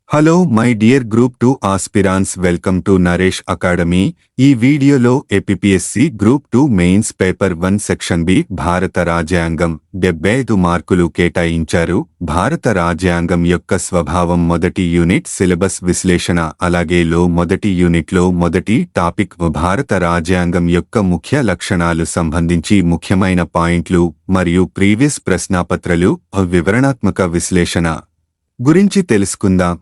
Hello my dear group 2 aspirants, welcome to Naresh academy. ఈ వీడియోలో APSC group 2 mains paper 1 section B భారత రాజ్యాంగం 75 మార్కులు కేటాయించారు. భారత రాజ్యాంగం యొక్క స్వభావం మొదటి యూనిట్ సిలబస్ విశ్లేషణ, అలాగే మొదటి యూనిట్లో మొదటి టాపిక్ భారత రాజ్యాంగం యొక్క ముఖ్య లక్షణాలు సంబంధించి ముఖ్యమైన పాయింట్లు మరియు ప్రీవియస్ ప్రశ్నాపత్రాలు వివరణాత్మక విశ్లేషణ గురించి తెలుసుకుందాం.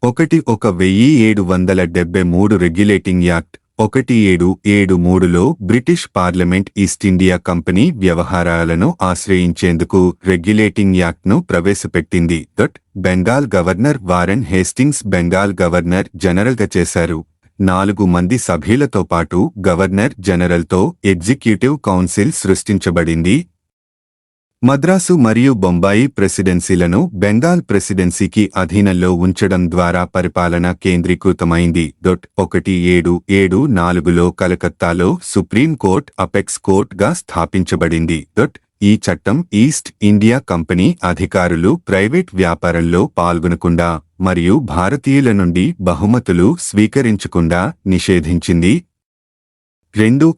1773 రెగ్యులేటింగ్ యాక్ట్ 1773లో British parliament East India company వ్యవహారాలను ఆశ్రయించేందుకు రెగ్యులేటింగ్ యాక్ట్ను ప్రవేశపెట్టింది. Bengal governor Warren Hastings Bengal governor జనరల్గా చేశారు. 4 మంది సభ్యులతో పాటు గవర్నర్ జనరల్తో ఎగ్జిక్యూటివ్ కౌన్సిల్ సృష్టించబడింది. మద్రాసు మరియు బొంబాయి ప్రెసిడెన్సీలను బెంగాల్ ప్రెసిడెన్సీకి అధీనంలో ఉంచడం ద్వారా పరిపాలన కేంద్రీకృతమైంది. 1774లో కలకత్తాలో సుప్రీం కోర్ట్ అపెక్స్ కోర్ట్గా స్థాపించబడింది. ఈ చట్టం ఈస్ట్ ఇండియా కంపెనీ అధికారులు ప్రైవేట్ వ్యాపారంలో పాల్గొనకుండా మరియు భారతీయుల నుండి బహుమతులు స్వీకరించకుండా నిషేధించింది. 2.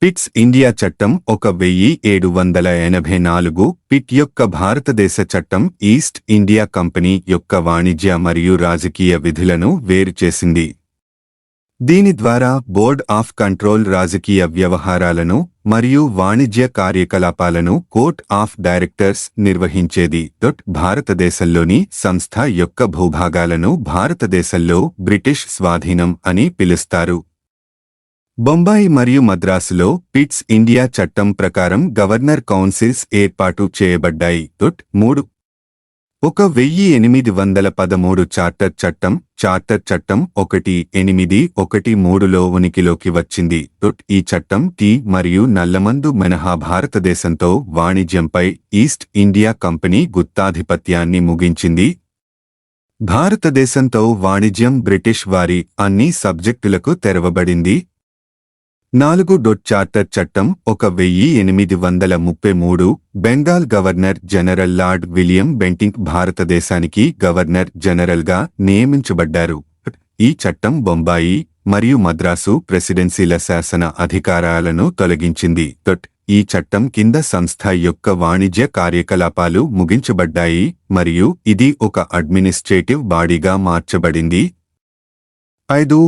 పిట్స్ ఇండియా చట్టం 1784 పిట్ యొక్క భారతదేశ చట్టం ఈస్ట్ ఇండియా కంపెనీ యొక్క వాణిజ్య మరియు రాజకీయ విధులను వేరుచేసింది. దీని ద్వారా బోర్డ్ ఆఫ్ కంట్రోల్ రాజకీయ వ్యవహారాలను మరియు వాణిజ్య కార్యకలాపాలను కోర్ట్ ఆఫ్ డైరెక్టర్స్ నిర్వహించేది. భారతదేశంలోని సంస్థ యొక్క భూభాగాలను భారతదేశంలో బ్రిటిష్ స్వాధీనం అని పిలుస్తారు. బొంబాయి మరియు మద్రాసులో పిట్స్ ఇండియా చట్టం ప్రకారం గవర్నర్ కౌన్సిల్స్ ఏర్పాటు చేయబడ్డాయి. 3. 1813 చార్టర్ చట్టం 1813లో ఉనికిలోకి వచ్చింది. ఈ చట్టం టీ మరియు నల్లమందు మినహా భారతదేశంతో వాణిజ్యంపై ఈస్ట్ ఇండియా కంపెనీ గుత్తాధిపత్యాన్ని ముగించింది. భారతదేశంతో వాణిజ్యం బ్రిటిష్ వారి అన్ని సబ్జెక్టులకు తెరవబడింది. 4. చార్టర్ చట్టం 1833 Bengal governor general lord William Bentinck భారతదేశానికి గవర్నర్ జనరల్గా నియమించబడ్డారు. ఈ చట్టం బొంబాయి మరియు మద్రాసు ప్రెసిడెన్సీల శాసన అధికారాలను తొలగించింది. ఈ చట్టం కింద సంస్థ యొక్క వాణిజ్య కార్యకలాపాలు ముగించబడ్డాయి మరియు ఇది ఒక అడ్మినిస్ట్రేటివ్ బాడీగా మార్చబడింది. 5.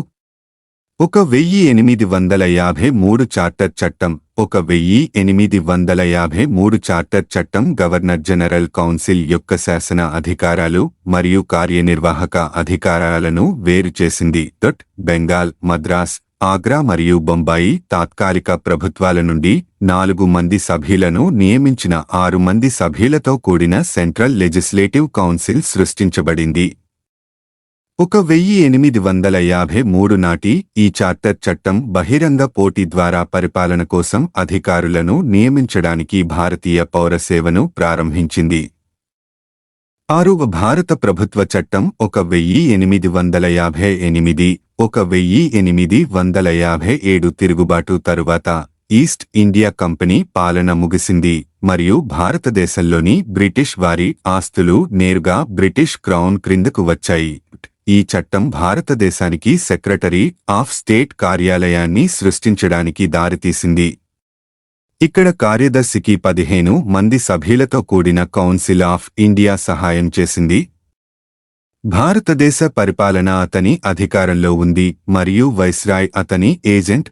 1853 చార్టర్ చట్టం 1853 చార్టర్ చట్టం గవర్నర్ జనరల్ కౌన్సిల్ యొక్క శాసన అధికారాలు మరియు కార్యనిర్వాహక అధికారాలను వేరుచేసింది. బెంగాల్, మద్రాస్, ఆగ్రా మరియు బొంబాయి తాత్కాలిక ప్రభుత్వాల నుండి 4 మంది సభ్యులను నియమించిన 6 మంది సభ్యులతో కూడిన సెంట్రల్ లెజిస్లేటివ్ కౌన్సిల్ సృష్టించబడింది. 1853 నాటి ఈ చార్టర్ చట్టం బహిరంగ పోటీ ద్వారా పరిపాలన కోసం అధికారులను నియమించడానికి భారతీయ పౌర సేవను ప్రారంభించింది. 6. భారత ప్రభుత్వ చట్టం 1858 1857 తిరుగుబాటు తరువాత ఈస్ట్ ఇండియా కంపెనీ పాలన ముగిసింది మరియు భారతదేశంలోని బ్రిటిష్ వారి ఆస్తులు నేరుగా బ్రిటిష్ క్రౌన్ క్రిందకు వచ్చాయి. ఈ చట్టం భారతదేశానికి సెక్రటరీ ఆఫ్ స్టేట్ కార్యాలయాన్ని సృష్టించడానికి దారితీసింది. ఇక్కడ కార్యదర్శికి 15 మంది సభ్యులతో కూడిన కౌన్సిల్ ఆఫ్ ఇండియా సహాయం చేసింది. భారతదేశ పరిపాలన అతని అధికారంలో ఉంది మరియు వైస్రాయ్ అతని agent.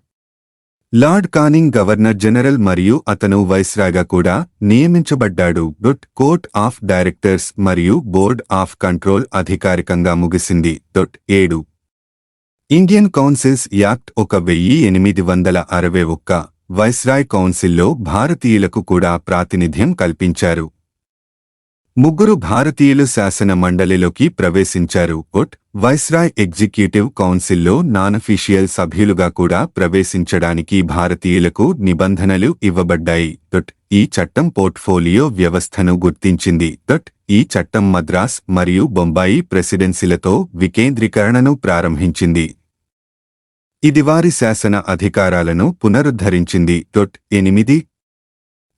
Lord Canning governor general మరియు అతను వైస్రాయ్గా కూడా నియమించబడ్డాడు. కోర్ట్ ఆఫ్ డైరెక్టర్స్ మరియు బోర్డ్ ఆఫ్ కంట్రోల్ అధికారికంగా ముగిసింది. 7. ఇండియన్ కౌన్సిల్స్ యాక్ట్ 1861 వైస్రాయ్ కౌన్సిల్లో భారతీయులకు కూడా ప్రాతినిధ్యం కల్పించారు. 3 భారతీయులు శాసన మండలిలోకి ప్రవేశించారు. వైస్రాయ్ ఎగ్జిక్యూటివ్ కౌన్సిల్లో నానఫీషియల్ సభ్యులుగా కూడా ప్రవేశించడానికి భారతీయులకు నిబంధనలు ఇవ్వబడ్డాయి. ఈ చట్టం పోర్ట్ఫోలియో వ్యవస్థను గుర్తించింది. ఈ చట్టం మద్రాస్ మరియు బొంబాయి ప్రెసిడెన్సీలతో వికేంద్రీకరణను ప్రారంభించింది. ఇది వారి శాసన అధికారాలను పునరుద్ధరించింది. 8.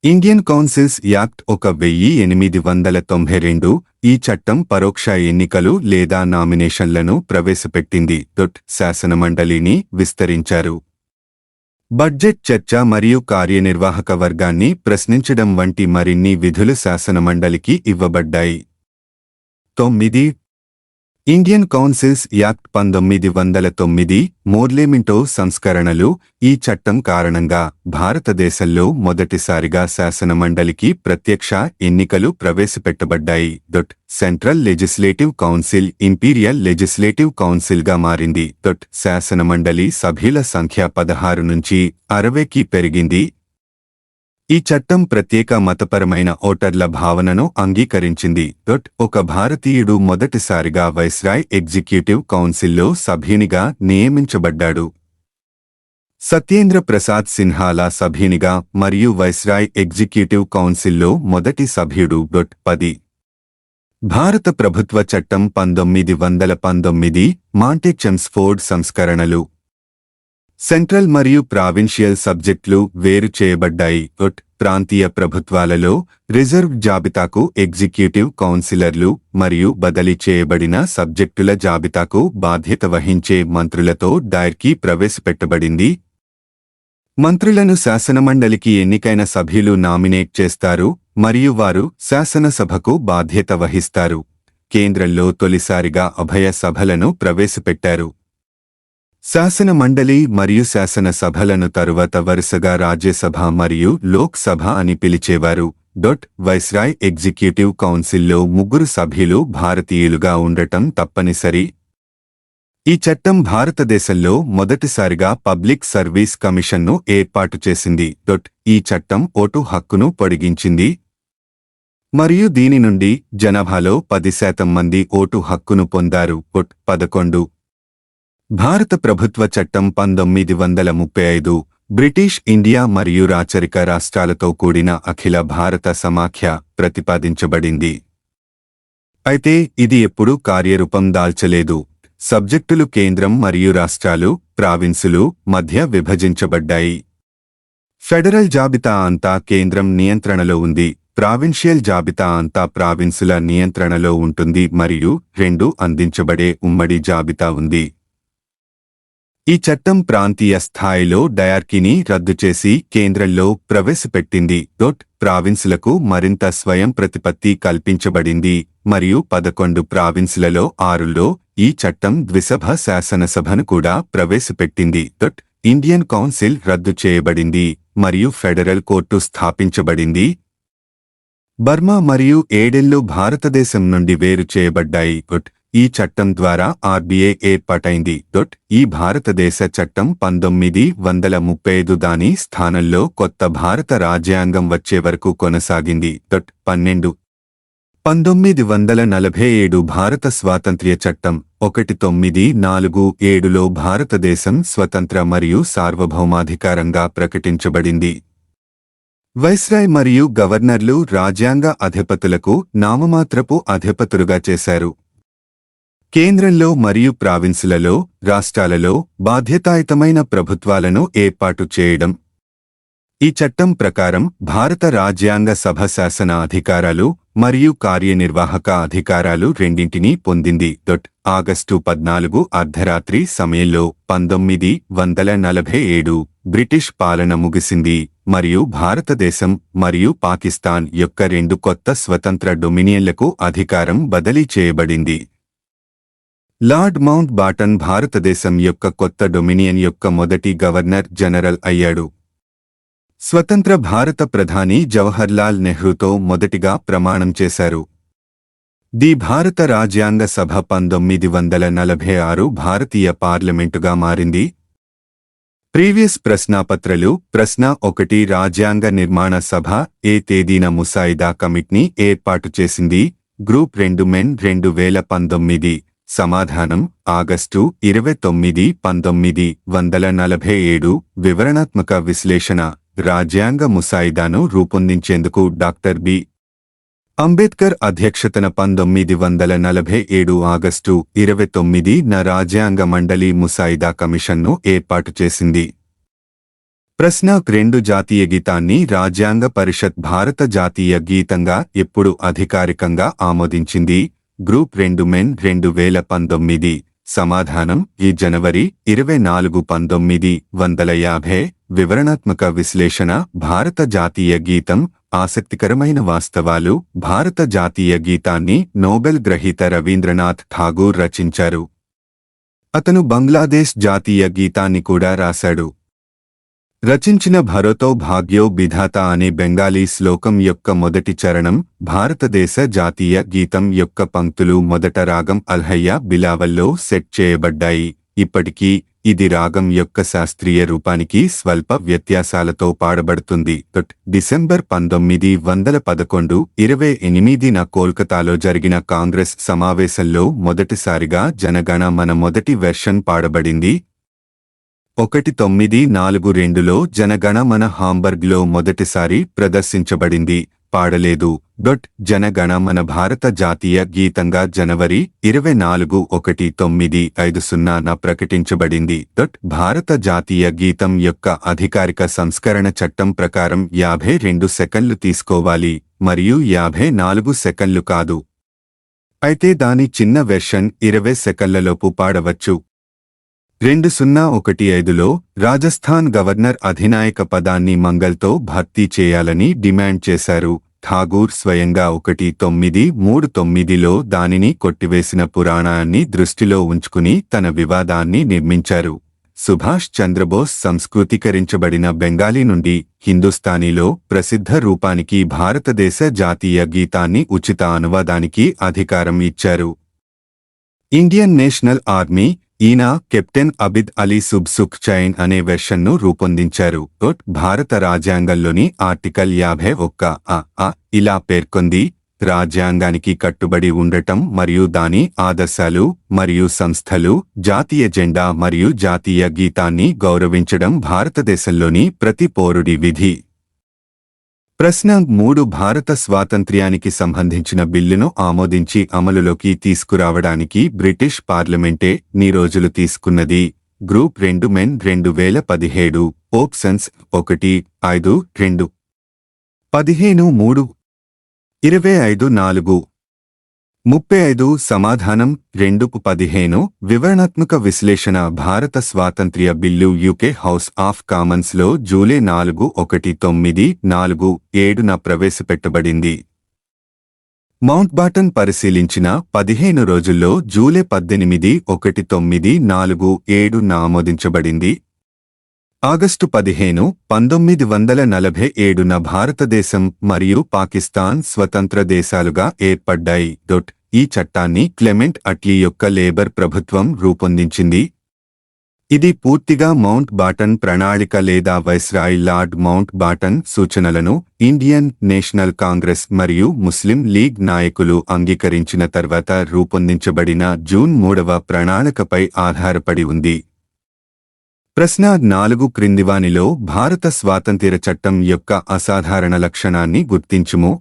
ఇండియన్ కౌన్సిల్స్ యాక్ట్ 1892 ఈ చట్టం పరోక్ష ఎన్నికలు లేదా నామినేషన్లను ప్రవేశపెట్టింది. శాసనమండలిని విస్తరించారు. బడ్జెట్ చర్చ మరియు కార్యనిర్వాహక వర్గాన్ని ప్రశ్నించడం వంటి మరిన్ని విధులు శాసనమండలికి ఇవ్వబడ్డాయి. 9 ఇండియన్ కౌన్సిల్స్ యాక్ట్ 1909 మోర్లేమింటో సంస్కరణలు. ఈ చట్టం కారణంగా భారతదేశంలో మొదటిసారిగా శాసనమండలికి ప్రత్యక్ష ఎన్నికలు ప్రవేశపెట్టబడ్డాయి. Central legislative council imperial legislative కౌన్సిల్గా మారింది. శాసనమండలి సభ్యుల సంఖ్య 16 నుంచి 60కి పెరిగింది. ఈ చట్టం ప్రత్యేక మతపరమైన ఓటర్ల భావనను అంగీకరించింది. ఒక భారతీయుడు మొదటిసారిగా వైస్రాయ్ ఎగ్జిక్యూటివ్ కౌన్సిల్లో సభ్యునిగా నియమించబడ్డాడు. సత్యేంద్ర ప్రసాద్ సిన్హాలా సభ్యునిగా మరియు వైస్రాయ్ ఎగ్జిక్యూటివ్ కౌన్సిల్లో మొదటి సభ్యుడు. 10 భారత ప్రభుత్వ చట్టం 1919 మాంటెచెమ్స్ఫోర్డ్ సంస్కరణలు. సెంట్రల్ మరియు ప్రావిన్షియల్ సబ్జెక్టులు వేరు చేయబడ్డాయి. ప్రాంతీయ ప్రభుత్వాలలో రిజర్వ్ జాబితాకు ఎగ్జిక్యూటివ్ కౌన్సిలర్లు మరియు బదిలీ చేయబడిన సబ్జెక్టుల జాబితాకు బాధ్యత వహించే మంత్రులతో డైర్కీ ప్రవేశపెట్టబడింది. మంత్రులను శాసనమండలికి ఎన్నికైన సభ్యులు నామినేట్ చేస్తారు మరియు వారు శాసనసభకు బాధ్యత వహిస్తారు. కేంద్రంలో తొలిసారిగా అభయ సభలను ప్రవేశపెట్టారు. శాసనమండలి మరియు శాసనసభలను తరువాత వరుసగా రాజ్యసభ మరియు లోక్ సభ అని పిలిచేవారు. వైస్రాయ్ ఎగ్జిక్యూటివ్ కౌన్సిల్లో 3 సభ్యులు భారతీయులుగా ఉండటం తప్పనిసరి. ఈ చట్టం భారతదేశంలో మొదటిసారిగా పబ్లిక్ సర్వీస్ కమిషన్ను ఏర్పాటు చేసింది. ఈ చట్టం ఓటు హక్కును పొడిగించింది మరియు దీని నుండి జనాభాలో 10% మంది ఓటు హక్కును పొందారు. 11 భారత ప్రభుత్వ చట్టం 1935 బ్రిటిష్ ఇండియా మరియు రాచరిక రాష్ట్రాలతో కూడిన అఖిల భారత సమాఖ్య ప్రతిపాదించబడింది. అయితే ఇది ఎప్పుడూ కార్యరూపం దాల్చలేదు. సబ్జెక్టులు కేంద్రం మరియు రాష్ట్రాలు, ప్రావిన్సులు మధ్య విభజించబడ్డాయి. ఫెడరల్ జాబితా అంతా కేంద్రం నియంత్రణలో ఉంది. ప్రావిన్షియల్ జాబితా అంతా ప్రావిన్సుల నియంత్రణలో ఉంటుంది మరియు 2 అందించబడే ఉమ్మడి జాబితా ఉంది. ఈ చట్టం ప్రాంతీయ స్థాయిలో డయార్కీని రద్దు చేసి కేంద్రంలో ప్రవేశపెట్టింది. ప్రావిన్సులకు మరింత స్వయం ప్రతిపత్తి కల్పించబడింది మరియు 11 ప్రావిన్సులలో 6లో ఈ చట్టం ద్విసభ శాసనసభను కూడా ప్రవేశపెట్టింది. ఇండియన్ కౌన్సిల్ రద్దు చేయబడింది మరియు ఫెడరల్ కోర్టు స్థాపించబడింది. బర్మా మరియు ఏడెన్లు భారతదేశం నుండి వేరు చేయబడ్డాయి. ఈ చట్టం ద్వారా ఆర్బీఐ ఏర్పాటైంది. ఈ భారతదేశ చట్టం 1935 దాని స్థానంలో కొత్త భారత రాజ్యాంగం వచ్చే వరకు కొనసాగింది. 12 1947 భారత స్వాతంత్ర్య చట్టం 1947లో భారతదేశం స్వతంత్ర మరియు సార్వభౌమాధికారంగా ప్రకటించబడింది. వైస్రాయ్ మరియు గవర్నర్లు రాజ్యాంగ అధిపతులకు నామమాత్రపు అధిపతులుగా చేశారు. కేంద్రంలో మరియు ప్రావిన్సులలో, రాష్ట్రాలలో బాధ్యతాయుతమైన ప్రభుత్వాలను ఏర్పాటు చేయడం. ఈ చట్టం ప్రకారం భారత రాజ్యాంగ సభ శాసన అధికారాలు మరియు కార్యనిర్వాహక అధికారాలు రెండింటినీ పొందింది. ఆగస్టు 14 అర్ధరాత్రి సమయంలో 1947 బ్రిటిష్ పాలన ముగిసింది మరియు భారతదేశం మరియు పాకిస్తాన్ యొక్క 2 కొత్త స్వతంత్ర డొమినియన్లకు అధికారం బదిలీ చేయబడింది. లార్డ్ మౌంట్ బాటన్ భారతదేశం యొక్క కొత్త డొమినియన్ యొక్క మొదటి గవర్నర్ జనరల్ అయ్యాడు. స్వతంత్ర భారత ప్రధాని జవహర్లాల్ నెహ్రూతో మొదటిగా ప్రమాణం చేశారు. ది భారత రాజ్యాంగ సభ 1946 భారతీయ పార్లమెంటుగా మారింది. ప్రీవియస్ ప్రశ్నాపత్రలు. ప్రశ్న 1 రాజ్యాంగ నిర్మాణ సభ ఏ తేదీన ముసాయిదా కమిటీని ఏర్పాటు చేసింది? Group 2 men 2019. సమాధానం ఆగస్టు 29, 1947. వివరణాత్మక విశ్లేషణ. రాజ్యాంగ ముసాయిదాను రూపొందించేందుకు డాక్టర్ బి. అంబేద్కర్ అధ్యక్షతన 1947 ఆగస్టు 29న రాజ్యాంగ మండలి ముసాయిదా కమిషన్ను ఏర్పాటు చేసింది. ప్రశ్న 2 జాతీయ గీతాన్ని రాజ్యాంగ పరిషత్ భారత జాతీయ గీతంగా ఎప్పుడు అధికారికంగా ఆమోదించింది? Group 2 men 2019. సమాధానం ఈ జనవరి 24, 1950. వివరణాత్మక విశ్లేషణ భారత జాతీయ గీతం ఆసక్తికరమైన వాస్తవాలు భారత జాతీయ గీతాన్ని నోబెల్ గ్రహీత రవీంద్రనాథ్ ఠాగూర్ రచించారు. అతను బంగ్లాదేశ్ జాతీయ గీతాన్ని కూడా రాశాడు. రచించిన భరోతో భాగ్యో బిధాత అనే బెంగాలీ శ్లోకం యొక్క మొదటి చరణం భారతదేశ జాతీయ గీతం యొక్క పంక్తులు మొదట రాగం అల్హయ్య బిలావల్లో సెట్ చేయబడ్డాయి. ఇప్పటికీ ఇది రాగం యొక్క శాస్త్రీయ రూపానికి స్వల్ప వ్యత్యాసాలతో పాడబడుతుంది. డిసెంబర్ 1911, 28న కోల్కతాలో జరిగిన కాంగ్రెస్ సమావేశంలో మొదటిసారిగా జనగణ మన మొదటి వెర్షన్ పాడబడింది. 1942లో జనగణ మన హాంబర్గ్లో మొదటిసారి ప్రదర్శించబడింది. పాడలేదు. జనగణ మన భారత జాతీయ గీతంగా జనవరి 24, 1950న ప్రకటించబడింది. భారత జాతీయ గీతం యొక్క అధికారిక సంస్కరణ చట్టం ప్రకారం 52 సెకన్లు తీసుకోవాలి మరియు 54 సెకన్లు కాదు. అయితే దాని చిన్న వెర్షన్ 20 సెకన్లలోపు పాడవచ్చు. 2015లో రాజస్థాన్ గవర్నర్ అధినాయక పదాన్ని మంగల్తో భర్తీ చేయాలని డిమాండ్ చేశారు. ఠాగూర్ స్వయంగా 1939లో దానిని కొట్టివేసిన పురాణాన్ని దృష్టిలో ఉంచుకుని తన వివాదాన్ని నిర్మించారు. సుభాష్ చంద్రబోస్ సంస్కృతీకరించబడిన బెంగాలీ నుండి హిందుస్థానీలో ప్రసిద్ధ రూపానికి భారతదేశ జాతీయ గీతాన్ని ఉచిత అనువాదానికి అధికారం ఇచ్చారు. ఇండియన్ నేషనల్ ఆర్మీ ఈయన కెప్టెన్ అబిద్ అలీ సుబ్సుఖ్ చైన్ అనే వెర్షన్ను రూపొందించారు. భారత రాజ్యాంగంలోని ఆర్టికల్ 51 ఇలా పేర్కొంది: రాజ్యాంగానికి కట్టుబడి ఉండటం మరియు దాని ఆదర్శాలు మరియు సంస్థలు, జాతీయ జెండా మరియు జాతీయ గీతాన్ని గౌరవించడం భారతదేశంలోని ప్రతి పౌరుడి విధి. ప్రశ్న 3 భారత స్వాతంత్ర్యానికి సంబంధించిన బిల్లును ఆమోదించి అమలులోకి తీసుకురావడానికి బ్రిటిష్ పార్లమెంటే ని రోజులు తీసుకున్నది? Group 2 mains 2017. ఆప్షన్స్ 1, 5, 2, 15, 3, 25, 4, 35. సమాధానం 2, 15. వివరణాత్మక విశ్లేషణ భారత స్వాతంత్ర్య బిల్లు యూకే హౌస్ ఆఫ్ కామన్స్లో జూలై 4, 1947న ప్రవేశపెట్టబడింది. మౌంట్బాటన్ పరిశీలించిన 15 రోజుల్లో జూలై 18, 1947న ఆమోదించబడింది. ఆగస్టు 15, 1947న భారతదేశం మరియు పాకిస్తాన్ స్వతంత్ర దేశాలుగా ఏర్పడ్డాయి. ఈ చట్టాన్ని క్లెమెంట్ అట్లీ యొక్క లేబర్ ప్రభుత్వం రూపొందించింది. ఇది పూర్తిగా మౌంట్ బాటన్ ప్రణాళిక లేదా వైస్రాయ్ లార్డ్ మౌంట్ బాటన్ సూచనలను ఇండియన్ నేషనల్ కాంగ్రెస్ మరియు ముస్లిం లీగ్ నాయకులు అంగీకరించిన తర్వాత రూపొందించబడిన జూన్ 3వ ప్రణాళికపై ఆధారపడి ఉంది. ప్రశ్న 4 క్రిందివానిలో భారత స్వాతంత్ర్య చట్టం యొక్క అసాధారణ లక్షణాన్ని గుర్తించుము.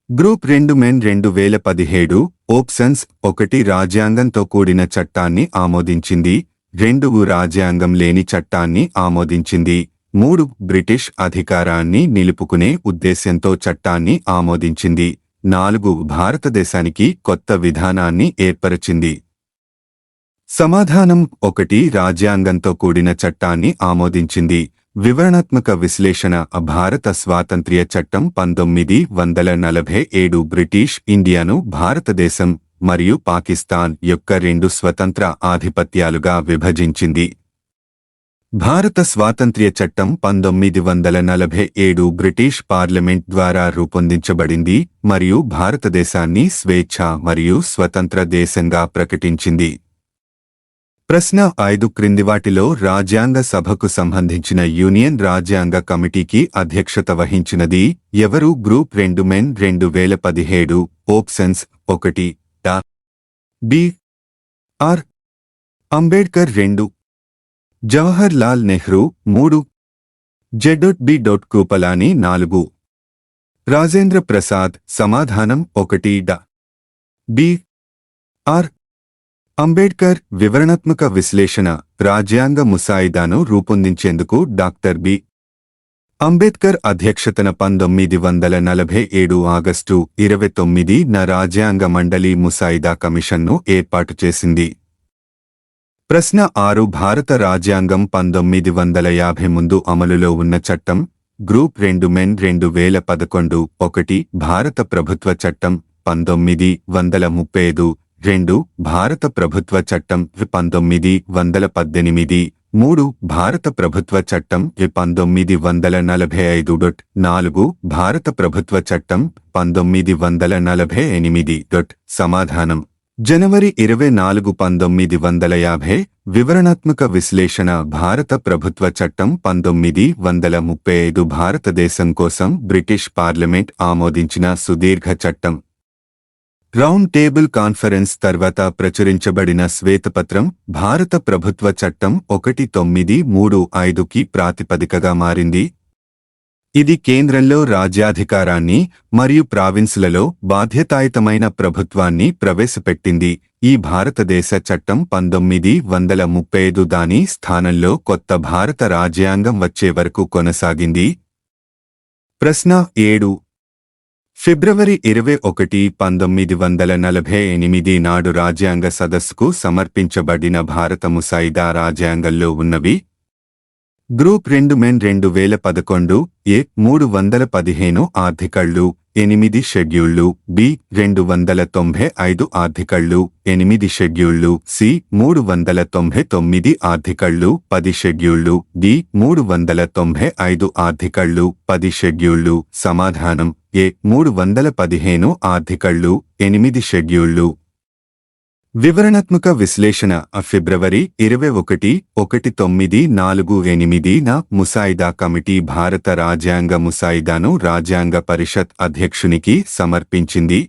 Group 2 mains 2017. ఆప్షన్స్ 1 రాజ్యాంగంతో కూడిన చట్టాన్ని ఆమోదించింది. 2 రాజ్యాంగం లేని చట్టాన్ని ఆమోదించింది. 3 బ్రిటిష్ అధికారాన్ని నిలుపుకునే ఉద్దేశ్యంతో చట్టాన్ని ఆమోదించింది. 4 భారతదేశానికి కొత్త విధానాన్ని ఏర్పరచింది. సమాధానం 1 రాజ్యాంగంతో కూడిన చట్టాన్ని ఆమోదించింది. వివరణాత్మక విశ్లేషణ భారత స్వాతంత్ర్య చట్టం 1947 బ్రిటిష్ ఇండియాను భారతదేశం మరియు పాకిస్తాన్ యొక్క 2 స్వతంత్ర ఆధిపత్యాలుగా విభజించింది. భారత స్వాతంత్ర్య చట్టం 1947 బ్రిటిష్ పార్లమెంట్ ద్వారా రూపొందించబడింది మరియు భారతదేశాన్ని స్వేచ్ఛ మరియు స్వతంత్ర దేశంగా ప్రకటించింది. ప్రశ్న 5 క్రిందివాటిలో రాజ్యాంగ సభకు సంబంధించిన యూనియన్ రాజ్యాంగ కమిటీకి అధ్యక్షత వహించినది ఎవరు? Group 2 mains 2017. Options 1 B R Ambedkar 2, Jawahar Lal Nehru 3, J B. Kripalani 4, Rajendra Prasad. సమాధానం 1 బి ఆర్ అంబేడ్కర్ వివరణాత్మక విశ్లేషణ రాజ్యాంగ ముసాయిదాను రూపొందించేందుకు డాక్టర్ బి. అంబేద్కర్ అధ్యక్షతన 1947 ఆగస్టు 29న రాజ్యాంగ మండలి ముసాయిదా కమిషన్ను ఏర్పాటు చేసింది. ప్రశ్న 6 భారత రాజ్యాంగం 1950 ముందు అమలులో ఉన్న చట్టం. గ్రూప్ 2 మెన్ 2011 1 భారత ప్రభుత్వ చట్టం 1935 2 భారత ప్రభుత్వ చట్టం 1918 3 భారత ప్రభుత్వ చట్టం 1945 4 భారత ప్రభుత్వ చట్టం 1948 సమాధానం జనవరి 24 1950 వివరణాత్మక విశ్లేషణ భారత ప్రభుత్వ చట్టం 1935 భారతదేశం కోసం బ్రిటిష్ పార్లమెంట్ ఆమోదించిన సుదీర్ఘ చట్టం. రౌండ్ టేబుల్ కాన్ఫరెన్స్ తర్వాత ప్రచురించబడిన శ్వేతపత్రం భారత ప్రభుత్వ చట్టం 1935కి ప్రాతిపదికగా మారింది. ఇది కేంద్రంలో రాజ్యాధికారాన్ని మరియు ప్రావిన్సులలో బాధ్యతాయుతమైన ప్రభుత్వాన్ని ప్రవేశపెట్టింది. ఈ భారతదేశ చట్టం 1935 దాని స్థానంలో కొత్త భారత రాజ్యాంగం వచ్చే వరకు కొనసాగింది. ప్రశ్న 7 ఫిబ్రవరి 21 1948 నాడు రాజ్యాంగ సదస్సుకు సమర్పించబడిన భారత ముసాయిదా రాజ్యాంగంలో ఉన్నవి. గ్రూప్ 2 మెన్ 2011 ఏ 315 ఆర్టికళ్లు 8 షెడ్యూళ్లు బి 295 ఆర్టికళ్లు 8 షెడ్యూళ్లు సి 399 ఆర్టికళ్లు 10 షెడ్యూళ్లు డి 395 ఆర్టికళ్లు 10 షెడ్యూళ్లు. సమాధానం ఏ 315 ఆర్టికళ్లు 8 షెడ్యూళ్లు. వివరణాత్మక విశ్లేషణ ఫిబ్రవరి 21 1948న ముసాయిదా కమిటీ భారత రాజ్యాంగ ముసాయిదాను రాజ్యాంగ పరిషత్ అధ్యక్షునికి సమర్పించింది.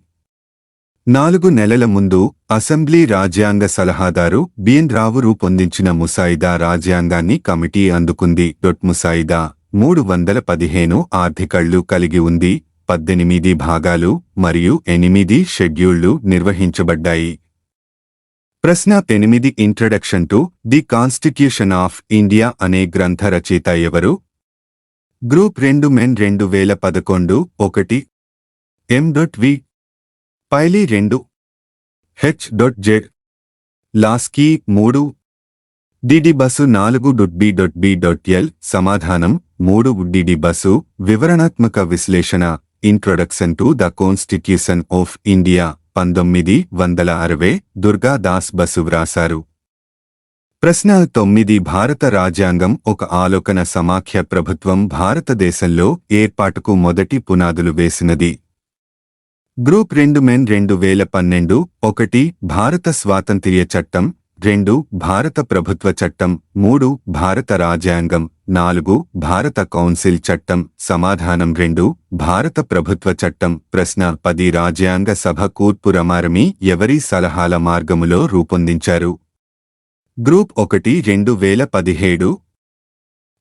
4 నెలల ముందు అసెంబ్లీ రాజ్యాంగ సలహాదారు బిఎన్ రావు రూపొందించిన ముసాయిదా రాజ్యాంగాన్ని కమిటీ అందుకుంది. ముసాయిదా 315 ఆర్టికళ్లు కలిగి ఉంది. 18 భాగాలు మరియు 8 షెడ్యూళ్లు నిర్వహించబడ్డాయి. ప్రశ్న 8 introduction to the constitution of India అనే గ్రంథ రచయిత ఎవరు? Group 2 mains 2011 1 M.V. Pylee 2 H.Z. Laski 3 D D Basu 4.B.B.L. సమాధానం 3 డిడి బసు. వివరణాత్మక విశ్లేషణ introduction to the constitution of India 1960 Durga Das Basu వ్రాసారు. ప్రశ్న 9 భారత రాజ్యాంగం ఒక ఆలోచన సమాఖ్య ప్రభుత్వం భారతదేశంలో ఏర్పాటుకు మొదటి పునాదులు వేసినది. గ్రూప్ 2 మెన్ 2012 1 భారత స్వాతంత్ర్య చట్టం 2 భారత ప్రభుత్వ చట్టం 3 భారత రాజ్యాంగం 4 భారత కౌన్సిల్ చట్టం. సమాధానం 2 భారత ప్రభుత్వ చట్టం. ప్రశ్న 10 రాజ్యాంగ సభ కూర్పు రమారమి ఎవరి సలహాల మార్గములో రూపొందించారు? గ్రూప్ 1 2017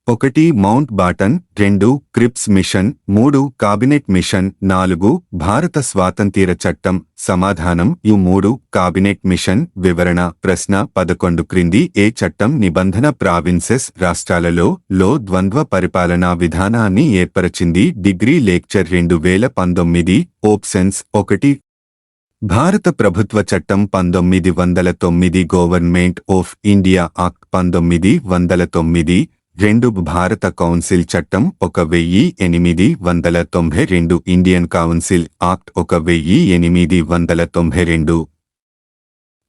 1 మౌంట్ బాటన్ 2 క్రిప్స్ మిషన్ 3 కాబినెట్ మిషన్ 4 భారత స్వాతంత్ర్య చట్టం. సమాధానం 3 కాబినెట్ మిషన్. వివరణ ప్రశ్న 11 క్రింది ఏ చట్టం నిబంధన ప్రావిన్సెస్ రాష్ట్రాలలో ద్వంద్వ పరిపాలనా విధానాన్ని ఏర్పరచింది? డిగ్రీ లెక్చర్ 2019 ఆప్షన్స్ 1 భారత ప్రభుత్వ చట్టం 1909 గవర్నమెంట్ ఆఫ్ ఇండియా యాక్ట్ 1909 2 భారత కౌన్సిల్ చట్టం 1892 ఇండియన్ కౌన్సిల్ యాక్ట్ 1892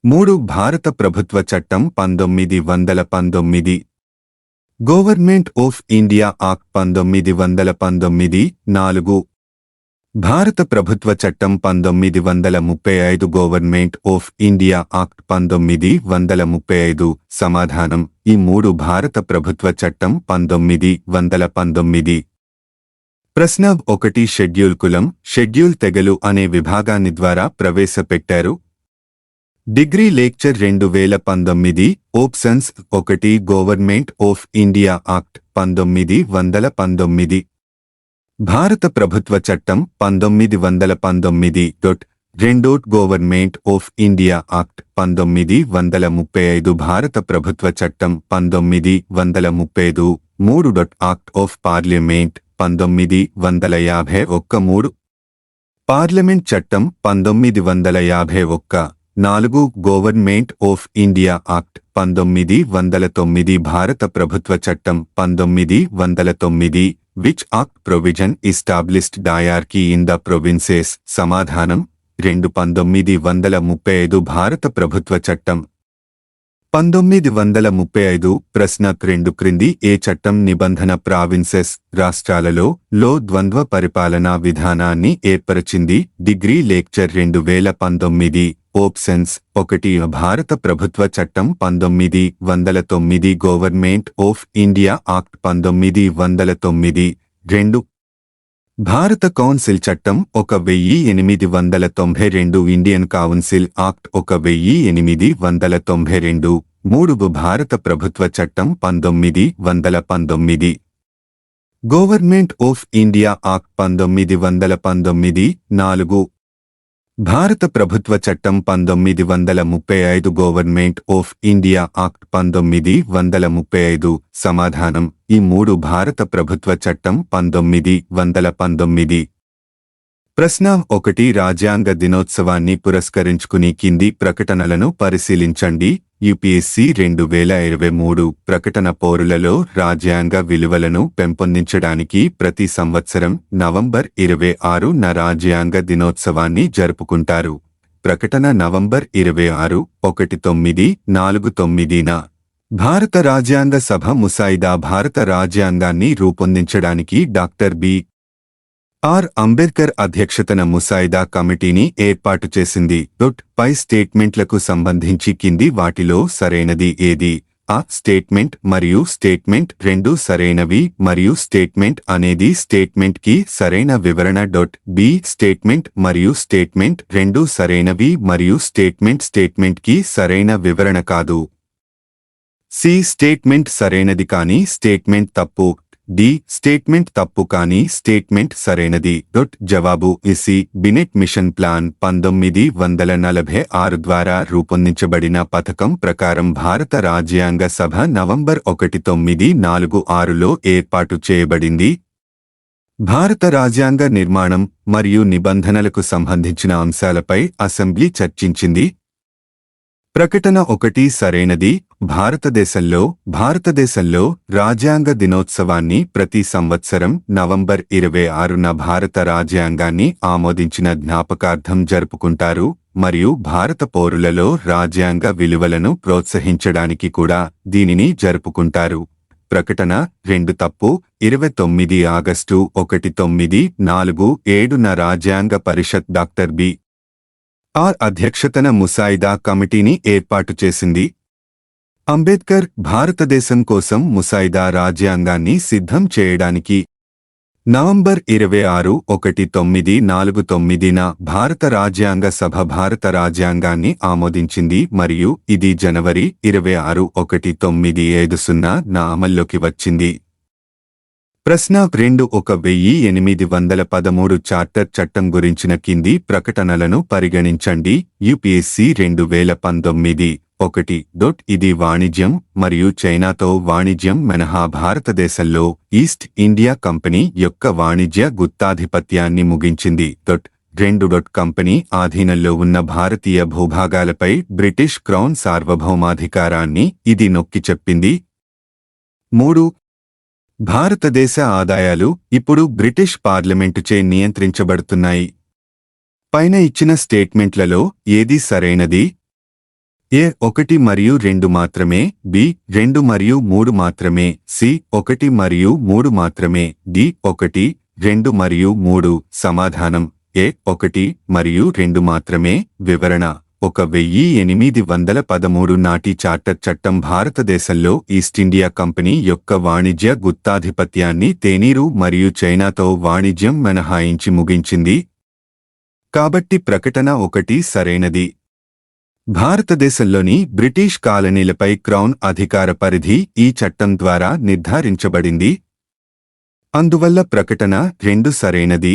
3 భారత ప్రభుత్వ చట్టం 1919 గవర్నమెంట్ ఆఫ్ ఇండియా యాక్ట్ 1919 4 భారత ప్రభుత్వ చట్టం 1935 గవర్నమెంట్ ఆఫ్ ఇండియా యాక్ట్ 1935. సమాధానం ఈ 3 భారత ప్రభుత్వ చట్టం 1919. ప్రశ్న 1 షెడ్యూల్ కులం షెడ్యూల్ తెగలు అనే విభాగాన్ని ద్వారా ప్రవేశపెట్టారు. Degree lecture 2019 options 1 government of India act 1919 భారత ప్రభుత్వ చట్టం 1919 గవర్నమెంట్ ఆఫ్ ఇండియా యాక్ట్ 1935 భారత ప్రభుత్వ చట్టం 1935 యాక్ట్ ఆఫ్ పార్లమెంట్ 1951 పార్లమెంట్ చట్టం 1951 గవర్నమెంట్ ఆఫ్ ఇండియా యాక్ట్ 1909 భారత ప్రభుత్వ చట్టం 1909 which act provision established dyarchy in the provinces. సమాధానం 1935 భారత ప్రభుత్వ చట్టం 1935. ప్రశ్న 2 క్రింది ఏ చట్టం నిబంధన ప్రావిన్సెస్ రాష్ట్రాలలో ద్వంద్వ పరిపాలనా విధానాన్ని ఏర్పరచింది? Degree lecture 2019. ఆప్షన్స్ 1 భారత ప్రభుత్వ చట్టం 1909 గవర్నమెంట్ ఆఫ్ ఇండియా యాక్ట్ 1909. 2 భారత కౌన్సిల్ చట్టం 1892 ఇండియన్ కౌన్సిల్ యాక్ట్ 1892. 3 భారత ప్రభుత్వ చట్టం 1919 గవర్నమెంట్ ఆఫ్ ఇండియా యాక్ట్ 1919. 4 భారత ప్రభుత్వ చట్టం 1935 గవర్నమెంట్ ఆఫ్ ఇండియా యాక్ట్ 1935. సమాధానం ఈ 3 భారత ప్రభుత్వ చట్టం 1919. ప్రశ్న 1 రాజ్యాంగ దినోత్సవాన్ని పురస్కరించుకుని కింది ప్రకటనలను పరిశీలించండి. యూపీఎస్సీ 2023 ప్రకటన పౌరులలో రాజ్యాంగ విలువలను పెంపొందించడానికి ప్రతి సంవత్సరం నవంబర్ 26న రాజ్యాంగ దినోత్సవాన్ని జరుపుకుంటారు. ప్రకటన నవంబర్ 26, 1949న భారత రాజ్యాంగ సభ ముసాయిదా భారత రాజ్యాంగాన్ని రూపొందించడానికి డాక్టర్ బి.ఆర్. అంబేద్కర్ అధ్యక్షతన ముసాయిదా కమిటీని ఏర్పాటు చేసింది. పై స్టేట్మెంట్లకు సంబంధించి కింది వాటిలో సరైనది ఏది? ఆ స్టేట్మెంట్ మరియు స్టేట్మెంట్ రెండూ సరైనవి మరియు స్టేట్మెంట్ అనేది స్టేట్మెంట్ కి సరైన వివరణ. బి స్టేట్మెంట్ మరియు స్టేట్మెంట్ రెండూ సరైనవి మరియు స్టేట్మెంట్ కి సరైన వివరణ కాదు. సి స్టేట్మెంట్ సరైనది కానీ స్టేట్మెంట్ తప్పు. డి స్టేట్మెంట్ తప్పు కానీ స్టేట్మెంట్ సరైనది. జవాబు ఇసి బినెట్ మిషన్ ప్లాన్ 1946 ద్వారా రూపొందించబడిన పథకం ప్రకారం భారత రాజ్యాంగ సభ నవంబర్ 1946లో ఏర్పాటు చేయబడింది. భారత రాజ్యాంగ నిర్మాణం మరియు నిబంధనలకు సంబంధించిన అంశాలపై అసెంబ్లీ చర్చించింది. ప్రకటన 1 సరైనది. భారతదేశంలో రాజ్యాంగ దినోత్సవాన్ని ప్రతి సంవత్సరం నవంబర్ 26న భారత రాజ్యాంగాన్ని ఆమోదించిన జ్ఞాపకార్థం జరుపుకుంటారు మరియు భారత పౌరులలో రాజ్యాంగ విలువలను ప్రోత్సహించడానికి కూడా దీనిని జరుపుకుంటారు. ప్రకటన 2 తప్పు. 29 ఆగస్టు 1947న రాజ్యాంగ పరిషత్ డాక్టర్ బి.ఆర్. అధ్యక్షతన ముసాయిదా కమిటీని ఏర్పాటు చేసింది. అంబేద్కర్ భారతదేశం కోసం ముసాయిదా రాజ్యాంగాన్ని సిద్ధం చేయడానికి నవంబర్ 26, 1949న భారత రాజ్యాంగ సభ భారత రాజ్యాంగాన్ని ఆమోదించింది మరియు ఇది జనవరి 26, 1950న అమల్లోకి వచ్చింది. ప్రశ్న 2 1813 చార్టర్ చట్టం గురించిన కింది ప్రకటనలను పరిగణించండి. యూపీఎస్సీ 2019 1. ఇది వాణిజ్యం మరియు చైనాతో వాణిజ్యం మినహా భారతదేశంలో ఈస్ట్ ఇండియా కంపెనీ యొక్క వాణిజ్య గుత్తాధిపత్యాన్ని ముగించింది. 2. కంపెనీ ఆధీనంలో ఉన్న భారతీయ భూభాగాలపై బ్రిటిష్ క్రౌన్ సార్వభౌమాధికారాన్ని ఇది నొక్కి చెప్పింది. 3. భారతదేశ ఆదాయాలు ఇప్పుడు బ్రిటిష్ పార్లమెంటుచే నియంత్రించబడుతున్నాయి. పైన ఇచ్చిన స్టేట్మెంట్లలో ఏది సరైనది? ఏ 1 మరియు 2 మాత్రమే, బి 2 మరియు 3 మాత్రమే, సి 1 మరియు 3 మాత్రమే, డి 1, 2 మరియు 3. సమాధానం ఏ 1 మరియు 2 మాత్రమే. వివరణ 1813 నాటి చార్టర్ చట్టం భారతదేశంలో ఈస్ట్ ఇండియా కంపెనీ యొక్క వాణిజ్య గుత్తాధిపత్యాన్ని తేనీరు మరియు చైనాతో వాణిజ్యం మినహాయించి ముగించింది. కాబట్టి ప్రకటన 1 సరైనది. భారతదేశంలోని బ్రిటిష్ కాలనీలపై క్రౌన్ అధికార పరిధి ఈ చట్టం ద్వారా నిర్ధారించబడింది. అందువల్ల ప్రకటన 2 సరైనది.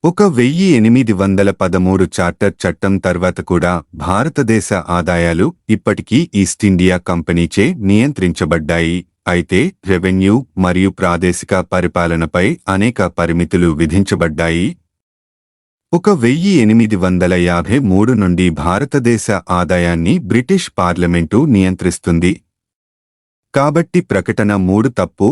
1813 చార్టర్ చట్టం తర్వాత కూడా భారతదేశ ఆదాయాలు ఇప్పటికీ ఈస్ట్ ఇండియా కంపెనీచే నియంత్రించబడ్డాయి. అయితే రెవెన్యూ మరియు ప్రాదేశిక పరిపాలనపై అనేక పరిమితులు విధించబడ్డాయి. 1853 నుండి భారతదేశ ఆదాయాన్ని బ్రిటిష్ పార్లమెంటు నియంత్రిస్తుంది. కాబట్టి ప్రకటన 3 తప్పు.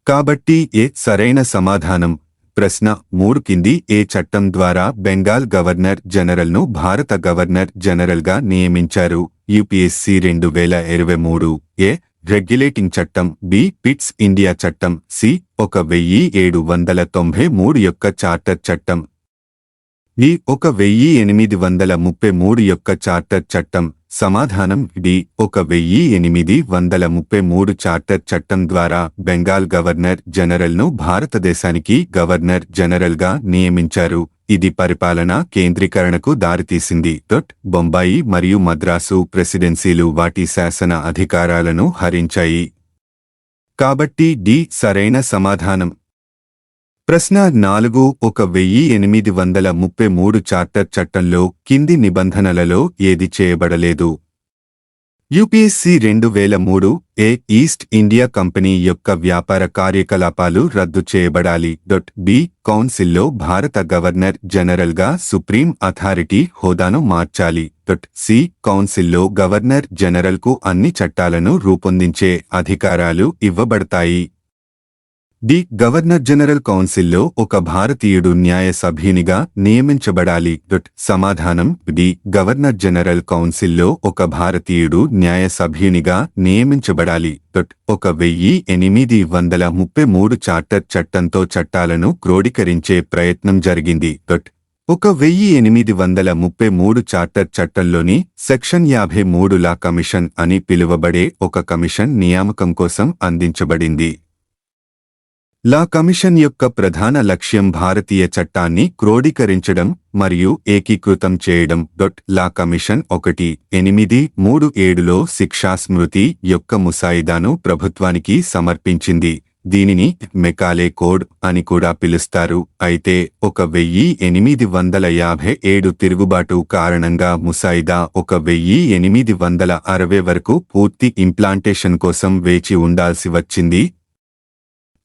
కాబట్టి ఏ సరైన సమాధానం? ప్రశ్న 3 కింది ఏ చట్టం ద్వారా బెంగాల్ గవర్నర్ జనరల్ను భారత గవర్నర్ జనరల్గా నియమించారు? యూపీఎస్సీ 2023. ఏ రెగ్యులేటింగ్ చట్టం, బి పిట్స్ ఇండియా చట్టం, సి 1793 యొక్క చార్టర్ చట్టం, డి 1833 యొక్క చార్టర్ చట్టం. సమాధానం డి 1833 చార్టర్ చట్టం ద్వారా బెంగాల్ గవర్నర్ జనరల్ను భారతదేశానికి గవర్నర్ జనరల్గా నియమించారు. ఇది పరిపాలనా కేంద్రీకరణకు దారితీసింది. బొంబాయి మరియు మద్రాసు ప్రెసిడెన్సీలు వాటి శాసన అధికారాలను హరించాయి. కాబట్టి డి సరైన సమాధానం. ప్రశ్న 4. 1833 చార్టర్ చట్టంలో కింది నిబంధనలలో ఏది చేయబడలేదు? యూపీఎస్సీ 2003. ఏ ఈస్ట్ ఇండియా కంపెనీ యొక్క వ్యాపార కార్యకలాపాలు రద్దు చేయబడాలి. బి కౌన్సిల్లో భారత గవర్నర్ జనరల్గా సుప్రీం అథారిటీ హోదాను మార్చాలి. సి కౌన్సిల్లో గవర్నర్ జనరల్కు అన్ని చట్టాలను రూపొందించే అధికారాలు ఇవ్వబడతాయి. డి గవర్నర్ జనరల్ కౌన్సిల్లో ఒక భారతీయుడు న్యాయ సభ్యునిగా నియమించబడాలి. సమాధానం డి గవర్నర్ జనరల్ కౌన్సిల్లో ఒక భారతీయుడు న్యాయ సభ్యునిగా నియమించబడాలి. 1833 చార్టర్ చట్టంతో చట్టాలను క్రోడీకరించే ప్రయత్నం జరిగింది. 1833 చార్టర్ చట్టంలోని సెక్షన్ 53 లా కమిషన్ అని పిలువబడే ఒక కమిషన్ నియామకం కోసం అందించబడింది. లా కమిషన్ యొక్క ప్రధాన లక్ష్యం భారతీయ చట్టాన్ని క్రోడీకరించడం మరియు ఏకీకృతం చేయడం. లా కమిషన్ 1837లో శిక్షా స్మృతి యొక్క ముసాయిదాను ప్రభుత్వానికి సమర్పించింది. దీనిని మెకాలే కోడ్ అని కూడా పిలుస్తారు. అయితే 1857 తిరుగుబాటు కారణంగా ముసాయిదా 1860 వరకు పూర్తి ఇంప్లాంటేషన్ కోసం వేచి ఉండాల్సి వచ్చింది.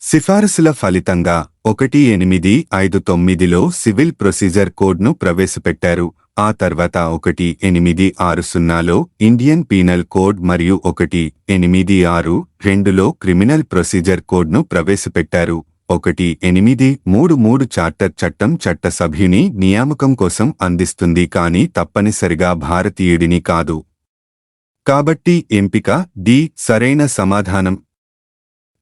సిఫారసుల ఫలితంగా 1859లో సివిల్ ప్రొసీజర్ కోడ్ను ప్రవేశపెట్టారు. ఆ తర్వాత 1860లో ఇండియన్ పీనల్ కోడ్ మరియు 1862లో క్రిమినల్ ప్రొసీజర్ కోడ్ను ప్రవేశపెట్టారు. 1833 చార్టర్ చట్టం చట్టసభ్యుని నియామకం కోసం అందిస్తుంది కానీ తప్పనిసరిగా భారతీయుడిని కాదు. కాబట్టి ఎంపిక డి సరైన సమాధానం.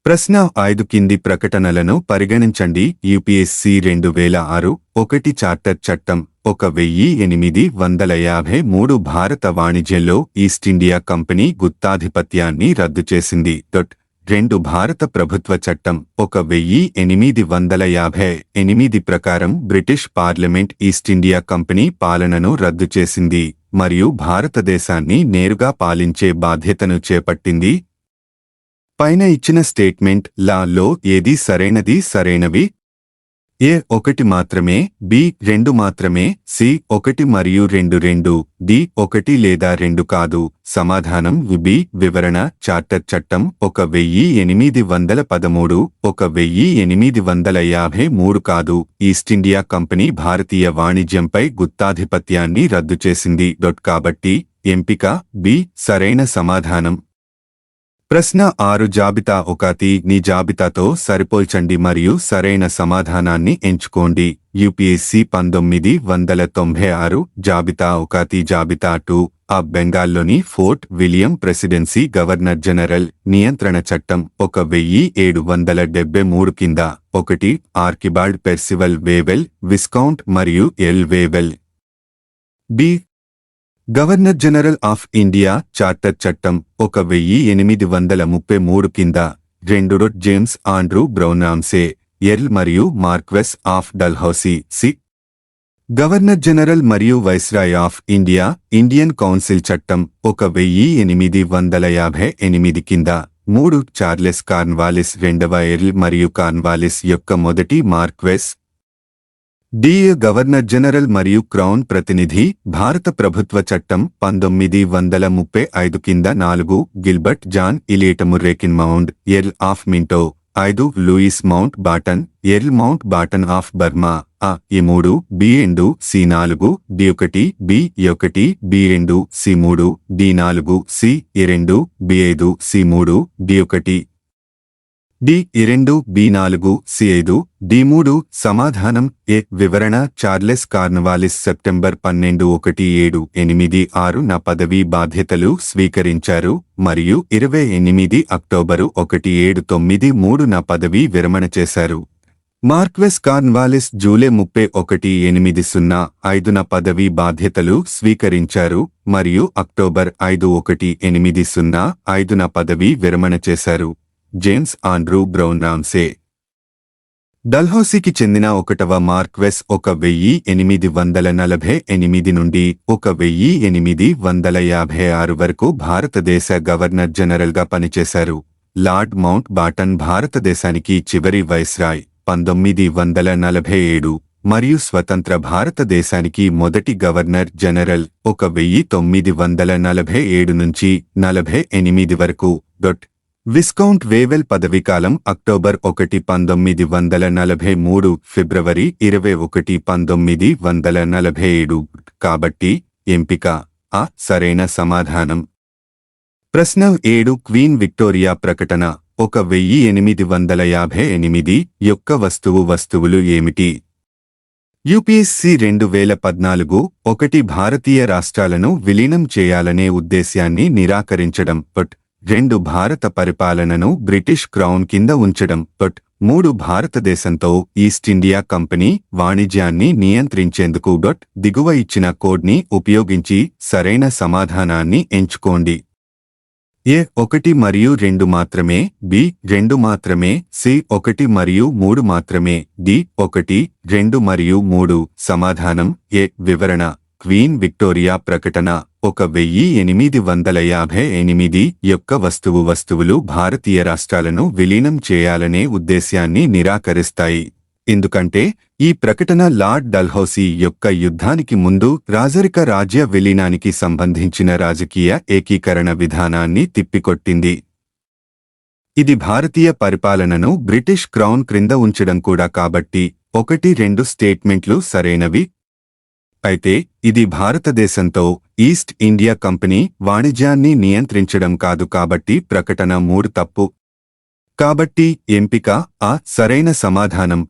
ప్రశ్న 5 కింది ప్రకటనలను పరిగణించండి. యూపీఎస్సీ 2006. 1 చార్టర్ చట్టం 1853 భారత వాణిజ్యంలో ఈస్ట్ ఇండియా కంపెనీ గుత్తాధిపత్యాన్ని రద్దు చేసింది. 2 భారత ప్రభుత్వ చట్టం 1858 ప్రకారం British parliament East India company పాలనను రద్దు చేసింది మరియు భారతదేశాన్ని నేరుగా పాలించే బాధ్యతను చేపట్టింది. పైన ఇచ్చిన స్టేట్మెంట్ లాలో ఏది సరైనవి? ఏ 1 మాత్రమే, బి 2 మాత్రమే, సి 1 మరియు 2, డి 1 లేదా 2 కాదు. సమాధానం బి. వివరణ చార్టర్ చట్టం 1813 1853 కాదు. ఈస్ట్ ఇండియా కంపెనీ భారతీయ వాణిజ్యంపై గుత్తాధిపత్యాన్ని రద్దు చేసింది. కాబట్టి ఎంపిక బి సరైన సమాధానం. ప్రశ్న 6 జాబితా 1 ని జాబితాతో సరిపోల్చండి మరియు సరైన సమాధానాన్ని ఎంచుకోండి. యూపీఎస్సీ 1996 జాబితా 1 జాబితా 2 బెంగాల్లోని Fort William presidency governor general నియంత్రణ చట్టం 1773 కింద 1 ఆర్కిబాల్డ్ పెర్సివల్ వేవెల్ విస్కౌంట్ మరియు earl Wavell. B governor general of India charter చట్టం 1833 కింద 2 James Andrew Brown Ramsay earl మరియు marquess of Dalhousie. C governor general మరియు viceroy of India Indian council చట్టం 1858 కింద 3 చార్లెస్ కార్న్వాలిస్ రెండవ ఎర్ల్ మరియు Cornwallis యొక్క మొదటి మార్క్వెస్. డి గవర్నర్ జనరల్ మరియు క్రౌన్ ప్రతినిధి భారత ప్రభుత్వ చట్టం 1935 కింద 4 Gilbert John Elliot Murray Kynynmound earl of Minto 5 Louis Mountbatten earl Mountbatten of Burma ఈ 3 B2 C4 D1 B1 B2 C3 D4 C2 B5 C3 D1 D2 B4 C5 D3 సమాధానం A వివరణ Charles కార్నవాలిస్ September 12 1786 న పదవీ బాధ్యతలు స్వీకరించారు మరియు 28 October 1793 న పదవీ విరమణ చేశారు. మార్క్వెస్ కార్న్వాలిస్ జూలై 31 1805 న పదవీ బాధ్యతలు స్వీకరించారు మరియు అక్టోబర్ 5 1805 న పదవీ విరమణ చేశారు. జేమ్స్ ఆండ్రూ బ్రౌన్ రామ్సే డల్హౌసీకి చెందిన 1వ మార్క్వెస్ 1848 నుండి 1856 వరకు భారతదేశ గవర్నర్ జనరల్గా పనిచేశారు. లార్డ్ మౌంట్ బాటన్ భారతదేశానికి చివరి వైస్రాయ్ 1947 మరియు స్వతంత్ర భారతదేశానికి మొదటి గవర్నర్ జనరల్ 1947 నుంచి 48 వరకు. విస్కౌంట్ వేవెల్ పదవీకాలం అక్టోబర్ 1 1943 ఫిబ్రవరి 21 1947. కాబట్టి ఎంపిక ఆ సరైన సమాధానం. ప్రశ్న 7 క్వీన్ విక్టోరియా ప్రకటన 1858 యొక్క వస్తువులు ఏమిటి? యూపీఎస్సీ 2014 1 భారతీయ రాష్ట్రాలను విలీనం చేయాలనే ఉద్దేశ్యాన్ని నిరాకరించడం. 2 భారత పరిపాలనను బ్రిటిష్ క్రౌన్ కింద ఉంచడం. 3 భారతదేశంతో ఈస్ట్ ఇండియా కంపెనీ వాణిజ్యాన్ని నియంత్రించేందుకు దిగువ ఇచ్చిన కోడ్ని ఉపయోగించి సరైన సమాధానాన్ని ఎంచుకోండి. ఏ 1 మరియు 2 మాత్రమే, బి 2 మాత్రమే, సి 1 మరియు 3 మాత్రమే, డి 1, 2 మరియు 3. సమాధానం ఏ వివరణ క్వీన్ విక్టోరియా ప్రకటన 1858 యొక్క వస్తువులు భారతీయ రాష్ట్రాలను విలీనం చేయాలనే ఉద్దేశ్యాన్ని నిరాకరిస్తాయి. ఎందుకంటే ఈ ప్రకటన లార్డ్ డల్హౌసీ యొక్క యుద్ధానికి ముందు రాజరిక రాజ్య విలీనానికి సంబంధించిన రాజకీయ ఏకీకరణ విధానాన్ని తిప్పికొట్టింది. ఇది భారతీయ పరిపాలనను బ్రిటిష్ క్రౌన్ క్రింద ఉంచడం కూడా. కాబట్టి 1-2 స్టేట్మెంట్లు సరైనవి. అయితే ఇది భారతదేశంతో ఈస్ట్ ఇండియా కంపెనీ వాణిజ్యాన్ని నియంత్రించడం కాదు. కాబట్టి ప్రకటన 3 తప్పు. కాబట్టి ఎంపిక ఆ సరైన సమాధానం.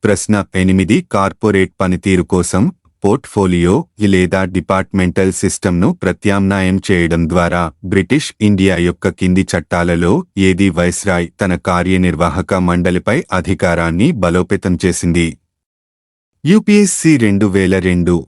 ప్రశ్న 8 కార్పొరేట్ పనితీరు కోసం పోర్ట్ఫోలియో లేదా డిపార్ట్మెంటల్ సిస్టమ్ను ప్రత్యామ్నాయం చేయడం ద్వారా బ్రిటిష్ ఇండియా యొక్క కింది చట్టాలలో ఏది వైస్రాయ్ తన కార్యనిర్వాహక మండలిపై అధికారాన్ని బలోపేతం చేసింది? యూపీఎస్సీ 2002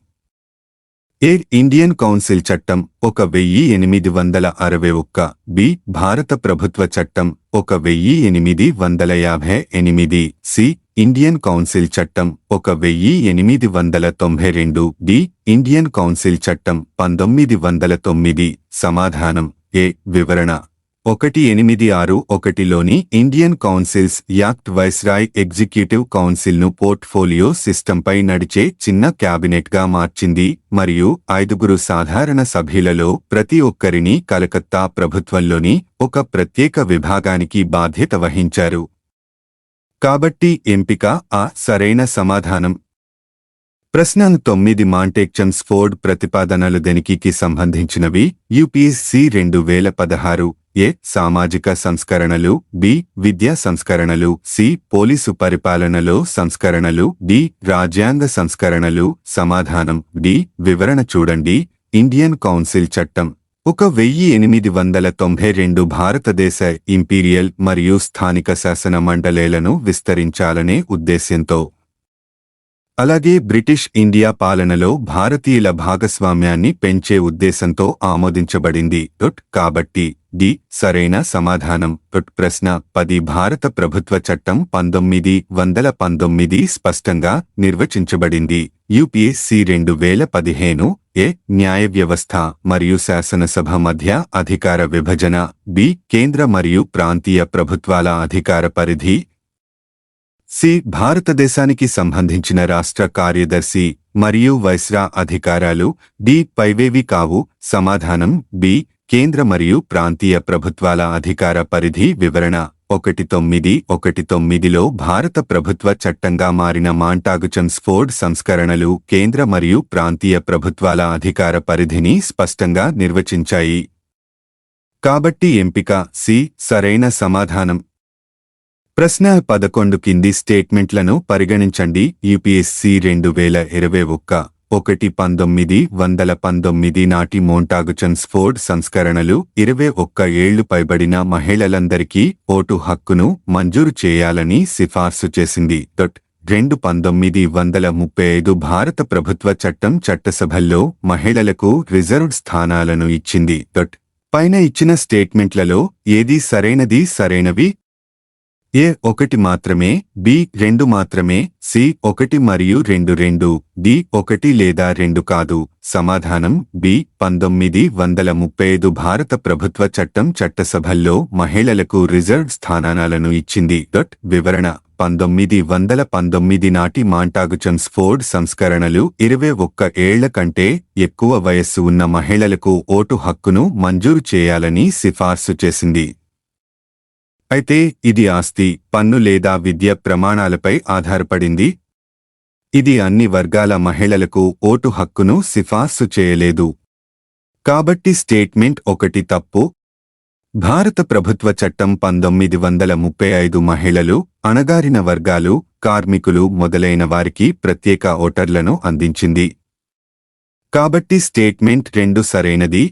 ఎయిర్ ఇండియన్ కౌన్సిల్ చట్టం 1861, బి భారత ప్రభుత్వ చట్టం 1858, సి ఇండియన్ కౌన్సిల్ చట్టం 1892, డి ఇండియన్ కౌన్సిల్ చట్టం 1909. సమాధానం ఏ వివరణ 1861లోని Indian councils act viceroy executive కౌన్సిల్ను పోర్ట్ఫోలియో సిస్టంపై నడిచే చిన్న క్యాబినెట్గా మార్చింది మరియు 5 సాధారణ సభ్యులలో ప్రతి ఒక్కరిని కలకత్తా ప్రభుత్వంలోని ఒక ప్రత్యేక విభాగానికి బాధ్యత వహించారు. కాబట్టి ఎంపిక ఆ సరైన సమాధానం. ప్రశ్న 9 మాంటేక్చమ్స్ ఫోర్డ్ ప్రతిపాదనలు దేనికి సంబంధించినవి? యూపీఎస్సీ 2016 ఏ సామాజిక సంస్కరణలు, బి విద్యా సంస్కరణలు, సి పోలీసు పరిపాలనలో సంస్కరణలు, డి రాజ్యాంగ సంస్కరణలు. సమాధానం డి వివరణ చూడండి. ఇండియన్ కౌన్సిల్ చట్టం 1892 భారతదేశ ఇంపీరియల్ మరియు స్థానిక శాసన మండలేలను విస్తరించాలనే ఉద్దేశ్యంతో, అలాగే బ్రిటిష్ ఇండియా పాలనలో భారతీయుల భాగస్వామ్యాన్ని పెంచే ఉద్దేశంతో ఆమోదించబడింది. కాబట్టి డి సరైన సమాధానం. ప్రశ్న 10 భారత ప్రభుత్వ చట్టం 1919 స్పష్టంగా నిర్వచించబడింది. యూపీఎస్సీ 2015 ఏ న్యాయ వ్యవస్థ మరియు శాసనసభ మధ్య అధికార విభజన, బి కేంద్ర మరియు ప్రాంతీయ ప్రభుత్వాల అధికార పరిధి, సి భారతదేశానికి సంబంధించిన రాష్ట్ర కార్యదర్శి మరియు వైస్రా అధికారాలు. డి పైవేవి కావు. సమాధానం బి కేంద్ర మరియు ప్రాంతీయ ప్రభుత్వాల అధికార పరిధి వివరణ. 1919లో భారత ప్రభుత్వ చట్టంగా మారిన మాంటాగు-చమ్స్ఫోర్డ్ సంస్కరణలు కేంద్ర మరియు ప్రాంతీయ ప్రభుత్వాల అధికార పరిధిని స్పష్టంగా నిర్వచించాయి. కాబట్టి ఎంపిక సి సరైన సమాధానం. ప్రశ్న 11 కింది స్టేట్మెంట్లను పరిగణించండి. యూపీఎస్సీ 2021-1919 నాటి మోంటాగు-చమ్స్ఫోర్డ్ సంస్కరణలు 21 ఏళ్లు పైబడిన మహిళలందరికీ ఓటు హక్కును మంజూరు చేయాలని సిఫార్సు చేసింది. 1935 భారత ప్రభుత్వ చట్టం చట్టసభల్లో మహిళలకు రిజర్వ్డ్ స్థానాలను ఇచ్చింది. పైన ఇచ్చిన స్టేట్మెంట్లలో ఏది సరైనవి? ఏ 1 మాత్రమే, బి 2 మాత్రమే, సి 1 మరియు 2, డి 1 లేదా 2 కాదు. సమాధానం బి 1935 భారత ప్రభుత్వ చట్టం చట్టసభల్లో మహిళలకు రిజర్వ్డ్ స్థానాలను ఇచ్చింది. వివరణ 1919 నాటి మాంటాగు-చమ్స్ఫోర్డ్ సంస్కరణలు 21 ఏళ్ల కంటే ఎక్కువ వయస్సు ఉన్న మహిళలకు ఓటు హక్కును మంజూరు చేయాలని సిఫార్సు చేసింది. అయితే ఇది ఆస్తి, పన్ను లేదా విద్య ప్రమాణాలపై ఆధారపడింది. ఇది అన్ని వర్గాల మహిళలకు ఓటు హక్కును సిఫార్సు చేయలేదు. కాబట్టి స్టేట్మెంట్ 1 తప్పు. భారత ప్రభుత్వ చట్టం 1935 మహిళలు, అణగారిన వర్గాలు, కార్మికులు మొదలైన వారికి ప్రత్యేక ఓటర్లను అందించింది. కాబట్టి స్టేట్మెంట్ 2 సరైనది.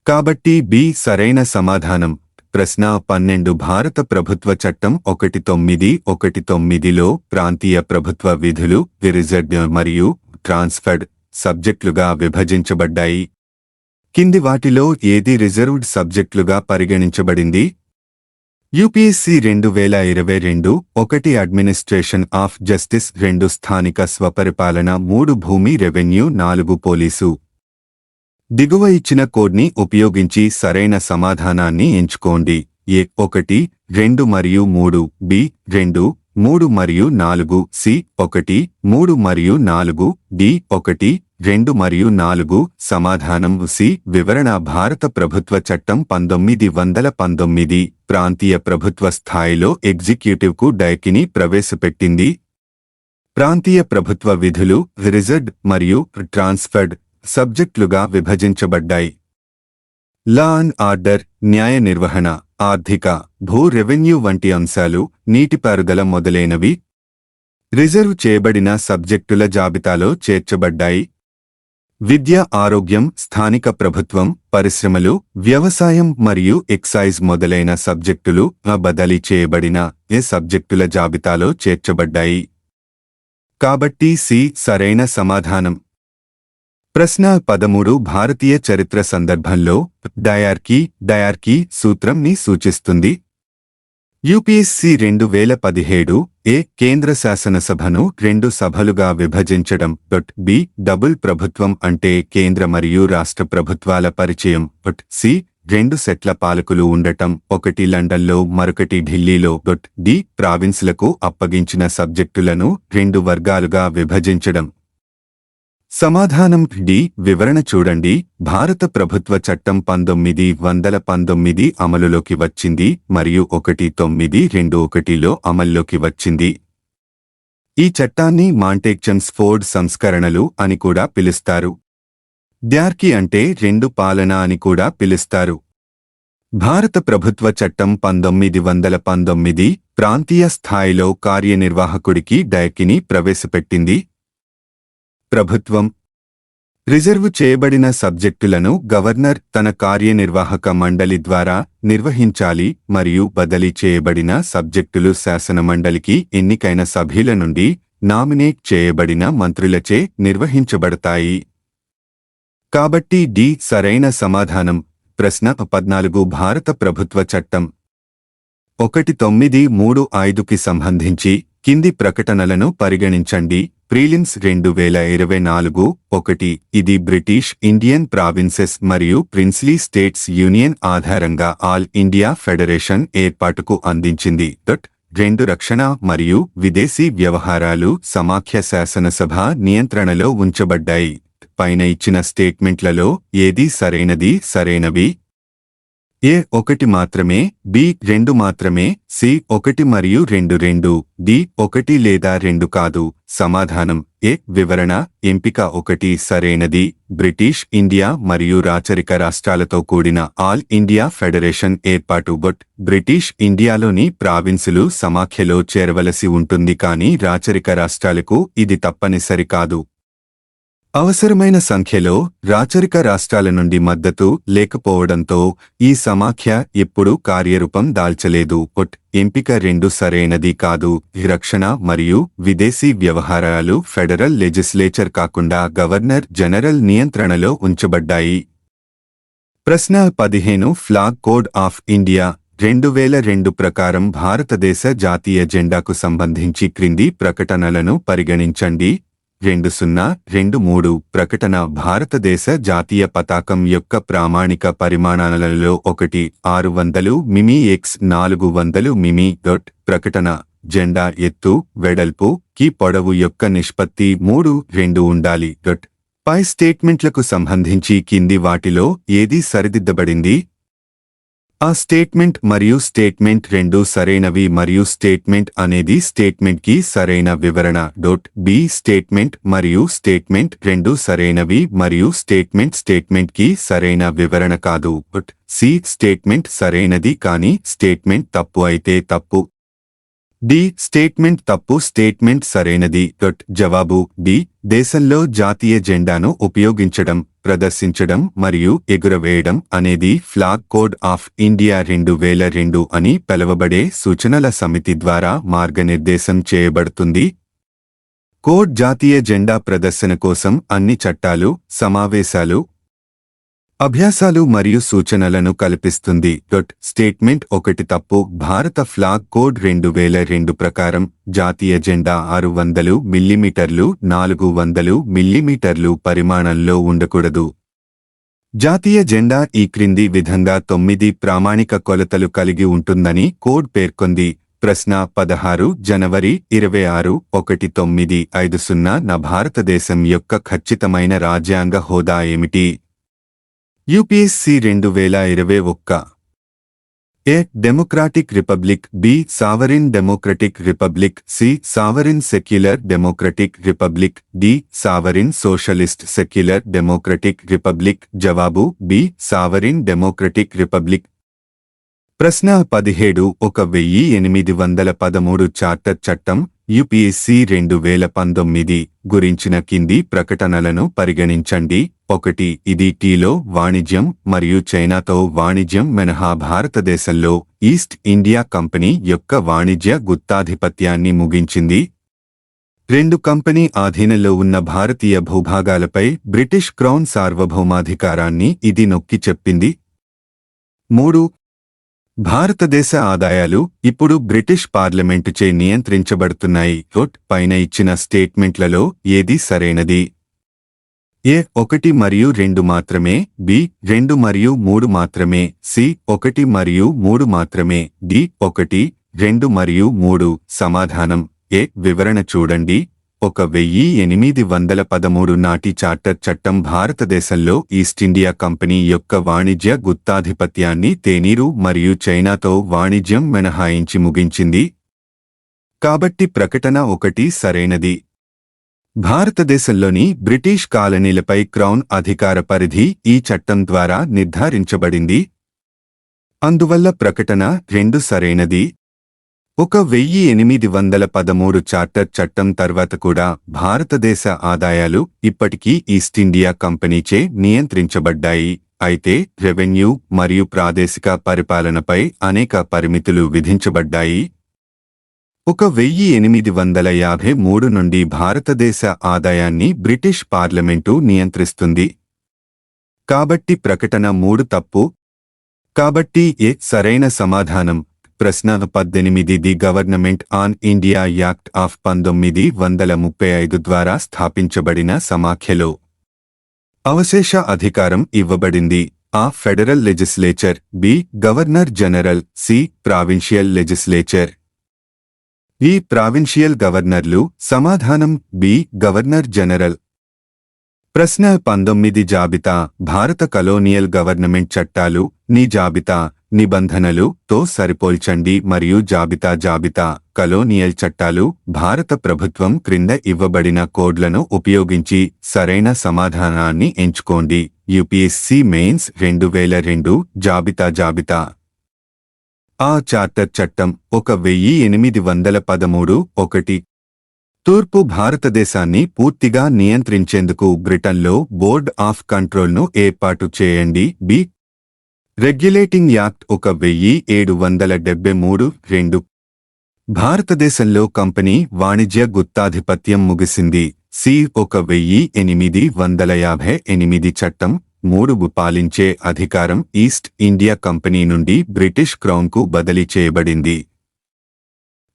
కాబట్టి బి సరైన సమాధానం. ప్రశ్న 12 భారత ప్రభుత్వ చట్టం 1919లో ప్రాంతీయ ప్రభుత్వ విధులు రిజర్వ్డ్ మరియు ట్రాన్స్ఫర్డ్ సబ్జెక్టులుగా విభజించబడ్డాయి. కింది వాటిలో ఏది రిజర్వ్డ్ సబ్జెక్టులుగా పరిగణించబడింది? యూపీఎస్సీ 2022 1 అడ్మినిస్ట్రేషన్ ఆఫ్ జస్టిస్ 2 స్థానిక స్వపరిపాలన 3 భూమి రెవెన్యూ 4 పోలీసు. దిగువ ఇచ్చిన కోడ్ని ఉపయోగించి సరైన సమాధానాన్ని ఎంచుకోండి. ఏ 1, 2 మరియు 3, బి 2, 3 మరియు 4, సి 1, 3 మరియు 4, డి 1, 2 మరియు 4. సమాధానం సి. వివరణ భారత ప్రభుత్వ చట్టం 1919 ప్రాంతీయ ప్రభుత్వ స్థాయిలో ఎగ్జిక్యూటివ్కు డైకిని ప్రవేశపెట్టింది. ప్రాంతీయ ప్రభుత్వ విధులు రిజర్వ్డ్ మరియు ట్రాన్స్ఫర్డ్ సబ్జెక్టులుగా విభజించబడ్డాయి. లా అండ్ ఆర్డర్, న్యాయ నిర్వహణ, ఆర్థిక, భూ రెవెన్యూ వంటి అంశాలు, నీటిపారుదల మొదలైనవి రిజర్వ్ చేయబడిన సబ్జెక్టుల జాబితాలో చేర్చబడ్డాయి. విద్య, ఆరోగ్యం, స్థానిక ప్రభుత్వం, పరిశ్రమలు, వ్యవసాయం మరియు ఎక్సైజ్ మొదలైన సబ్జెక్టులు బదిలీ చేయబడిన సబ్జెక్టుల జాబితాలో చేర్చబడ్డాయి. కాబట్టి సి సరైన సమాధానం. ప్రశ్న 13 భారతీయ చరిత్ర సందర్భంలో డయార్కీ సూత్రంని సూచిస్తుంది. యూపీఎస్సీ 2017 ఏ కేంద్ర శాసనసభను 2 సభలుగా విభజించడం. బి డబుల్ ప్రభుత్వం అంటే కేంద్ర మరియు రాష్ట్ర ప్రభుత్వాల పరిచయం. సి 2 సెట్ల పాలకులు ఉండటం, ఒకటి లండన్లో మరొకటి ఢిల్లీలో. డి ప్రావిన్సులకు అప్పగించిన సబ్జెక్టులను 2 వర్గాలుగా విభజించడం. సమాధానం డి. వివరణ చూడండి. భారత ప్రభుత్వ చట్టం 1919 అమలులోకి వచ్చింది మరియు 1921లో అమల్లోకి వచ్చింది. ఈ చట్టాన్ని మాంటాగు-చమ్స్ఫోర్డ్ సంస్కరణలు అని కూడా పిలుస్తారు. డయార్కీ అంటే 2 పాలన అని కూడా పిలుస్తారు. భారత ప్రభుత్వ చట్టం 1919 ప్రాంతీయ స్థాయిలో కార్యనిర్వాహకుడికి డయార్కీని ప్రవేశపెట్టింది. ప్రభుత్వం రిజర్వు చేయబడిన సబ్జెక్టులను గవర్నర్ తన కార్యనిర్వాహక మండలి ద్వారా నిర్వహించాలి మరియు బదిలీ చేయబడిన సబ్జెక్టులు శాసనమండలికి ఎన్నికైన సభ్యుల నుండి నామినేట్ చేయబడిన మంత్రులచే నిర్వహించబడతాయి. కాబట్టి డి సరైన సమాధానం. ప్రశ్న 14 భారత ప్రభుత్వ చట్టం 1935కి సంబంధించి కింది ప్రకటనలను పరిగణించండి. ప్రీలిమ్స్ 2024 1 ఇది బ్రిటిష్ ఇండియన్ ప్రావిన్సెస్ మరియు ప్రిన్స్లీ స్టేట్స్ యూనియన్ ఆధారంగా ఆల్ ఇండియా ఫెడరేషన్ ఏర్పాటుకు అందించింది. 2 రక్షణ మరియు విదేశీ వ్యవహారాలు సమాఖ్య శాసనసభ నియంత్రణలో ఉంచబడ్డాయి. పైన ఇచ్చిన స్టేట్మెంట్లలో ఏది సరైనవి? ఏ 1 మాత్రమే, బి 2 మాత్రమే, సి 1 మరియు 2, డి 1 లేదా 2 కాదు. సమాధానం ఏ. వివరణ ఎంపిక 1 సరైనది. బ్రిటిష్ ఇండియా మరియు రాచరిక రాష్ట్రాలతో కూడిన ఆల్ ఇండియా ఫెడరేషన్ ఏర్పాటు. బ్రిటిష్ ఇండియాలోని ప్రావిన్సులు సమాఖ్యలో చేరవలసి ఉంటుంది, కానీ రాచరిక రాష్ట్రాలకు ఇది తప్పనిసరి కాదు. అవసరమైన సంఖ్యలో రాచరిక రాష్ట్రాల నుండి మద్దతు లేకపోవడంతో ఈ సమాఖ్య ఎప్పుడూ కార్యరూపం దాల్చలేదు. ఎంపిక 2 సరైనది కాదు. రక్షణ మరియు విదేశీ వ్యవహారాలు ఫెడరల్ లెజిస్లేచర్ కాకుండా గవర్నర్ జనరల్ నియంత్రణలో ఉంచబడ్డాయి. ప్రశ్న 15 ఫ్లాగ్ కోడ్ ఆఫ్ ఇండియా 2002 ప్రకారం భారతదేశ జాతీయ జెండాకు సంబంధించి క్రింది ప్రకటనలను పరిగణించండి. 2023 ప్రకటన భారతదేశ జాతీయ పతాకం యొక్క ప్రామాణిక పరిమాణాలలో 1 600 మిమీ x 400 మిమీ. ప్రకటన జెండా ఎత్తు, వెడల్పు, కి పొడవు యొక్క నిష్పత్తి 3:2 ఉండాలి. పై స్టేట్మెంట్లకు సంబంధించి కింది వాటిలో ఏది సరిదిద్దబడింది? ఆ స్టేట్మెంట్ మరియు స్టేట్మెంట్ 2 సరైనవి మరియు స్టేట్మెంట్ అనేది స్టేట్మెంట్కి సరైన వివరణ. బి స్టేట్మెంట్ మరియు స్టేట్మెంట్ 2 సరైనవి మరియు స్టేట్మెంట్కి సరైన వివరణ కాదు. సి స్టేట్మెంట్ సరైనది కానీ స్టేట్మెంట్ తప్పు అయితే తప్పు. డి స్టేట్మెంట్ తప్పు, స్టేట్మెంట్ సరైనది. జవాబు డి. దేశంలో జాతీయ జెండాను ఉపయోగించడం, ప్రదర్శించడం మరియు ఎగురవేయడం అనేది ఫ్లాగ్ కోడ్ ఆఫ్ ఇండియా 2002 అని పిలువబడే సూచనల సమితి ద్వారా మార్గనిర్దేశం చేయబడుతుంది. కోడ్ జాతీయ జెండా ప్రదర్శన కోసం అన్ని చట్టాలు, సమావేశాలు, అభ్యాసాలు మరియు సూచనలను కల్పిస్తుంది. స్టేట్మెంట్ 1 తప్పు. భారత ఫ్లాగ్ కోడ్ 2002 ప్రకారం జాతీయ జెండా 600 మిల్లీమీటర్లు 400 మిల్లీమీటర్లు పరిమాణంలో ఉండకూడదు. జాతీయ జెండా ఈ క్రింది విధంగా 9 ప్రామాణిక కొలతలు కలిగి ఉంటుందని కోడ్ పేర్కొంది. ప్రశ్న 16 జనవరి 26, 1950న భారతదేశం యొక్క ఖచ్చితమైన రాజ్యాంగ హోదా ఏమిటి? UPSC 2021. A. Democratic republic, B. Sovereign democratic republic, C. Sovereign secular democratic republic, D. Sovereign socialist secular democratic republic. జవాబు బి. Sovereign democratic republic. ప్రశ్న 17 1813 చార్టర్ చట్టం యూపీఎస్సీ 2019 గురించిన కింది ప్రకటనలను పరిగణించండి. 1 ఇది టీలో వాణిజ్యం మరియు చైనాతో వాణిజ్యం మినహా భారతదేశంలో ఈస్ట్ ఇండియా కంపెనీ యొక్క వాణిజ్య గుత్తాధిపత్యాన్ని ముగించింది. 2 కంపెనీ ఆధీనంలో ఉన్న భారతీయ భూభాగాలపై బ్రిటిష్ క్రౌన్ సార్వభౌమాధికారాన్ని ఇది నొక్కి చెప్పింది. 3 భారతదేశ ఆదాయాలు ఇప్పుడు బ్రిటిష్ పార్లమెంటుచే నియంత్రించబడుతున్నాయి. పైన ఇచ్చిన స్టేట్మెంట్లలో ఏది సరైనది? ఏ. 1 మరియు 2 మాత్రమే, బి. 2 మరియు 3 మాత్రమే, సి. 1 మరియు 3 మాత్రమే, డి. 1, 2 మరియు 3. సమాధానం ఏ. వివరణ చూడండి. 1813 నాటి చార్టర్ చట్టం భారతదేశంలో ఈస్టిండియా కంపెనీ యొక్క వాణిజ్య గుత్తాధిపత్యాన్ని తేనీరు మరియు చైనాతో వాణిజ్యం మినహాయించి ముగించింది. కాబట్టి ప్రకటన 1 సరైనది. భారతదేశంలోని బ్రిటిష్ కాలనీలపై క్రౌన్ అధికార పరిధి ఈ చట్టం ద్వారా నిర్ధారించబడింది. అందువల్ల ప్రకటన 2 సరైనది. 1813 చార్టర్ చట్టం తర్వాత కూడా భారతదేశ ఆదాయాలు ఇప్పటికీ ఈస్టిండియా కంపెనీచే నియంత్రించబడ్డాయి. అయితే రెవెన్యూ మరియు ప్రాదేశిక పరిపాలనపై అనేక పరిమితులు విధించబడ్డాయి. 1853 నుండి భారతదేశ ఆదాయాన్ని బ్రిటిష్ పార్లమెంటు నియంత్రిస్తుంది. కాబట్టి ప్రకటన 3 తప్పు. కాబట్టి ఏ సరైన సమాధానం. ప్రశ్న 18 the government on India act of 1935 ద్వారా స్థాపించబడిన సమాఖ్యలో అవశేష అధికారం ఇవ్వబడింది. A. Federal legislature, B. Governor general, C. Provincial legislature. ఈ ప్రావిన్షియల్ గవర్నర్లు. సమాధానం బి గవర్నర్ జనరల్. ప్రశ్న 19 జాబితా. భారత కలోనియల్ గవర్నమెంట్ చట్టాలు ని జాబితా నిబంధనలు తో సరిపోల్చండి మరియు జాబితా కలోనియల్ చట్టాలు. భారత ప్రభుత్వం క్రింద ఇవ్వబడిన కోడ్లను ఉపయోగించి సరైన సమాధానాన్ని ఎంచుకోండి. యూపీఎస్సీ మెయిన్స్ 2002 జాబితా ఆ చార్టర్ చట్టం 1813 1. తూర్పు భారతదేశాన్ని పూర్తిగా నియంత్రించేందుకు బ్రిటన్లో బోర్డ్ ఆఫ్ కంట్రోల్ను ఏర్పాటు చేయండి. B regulating act 1773 2. భారతదేశంలో కంపెనీ వాణిజ్య గుత్తాధిపత్యం ముగిసింది. సి 1858 చట్టం 3 పాలించే అధికారం ఈస్ట్ ఇండియా కంపెనీ నుండి బ్రిటిష్ క్రౌన్కు బదిలీ చేయబడింది.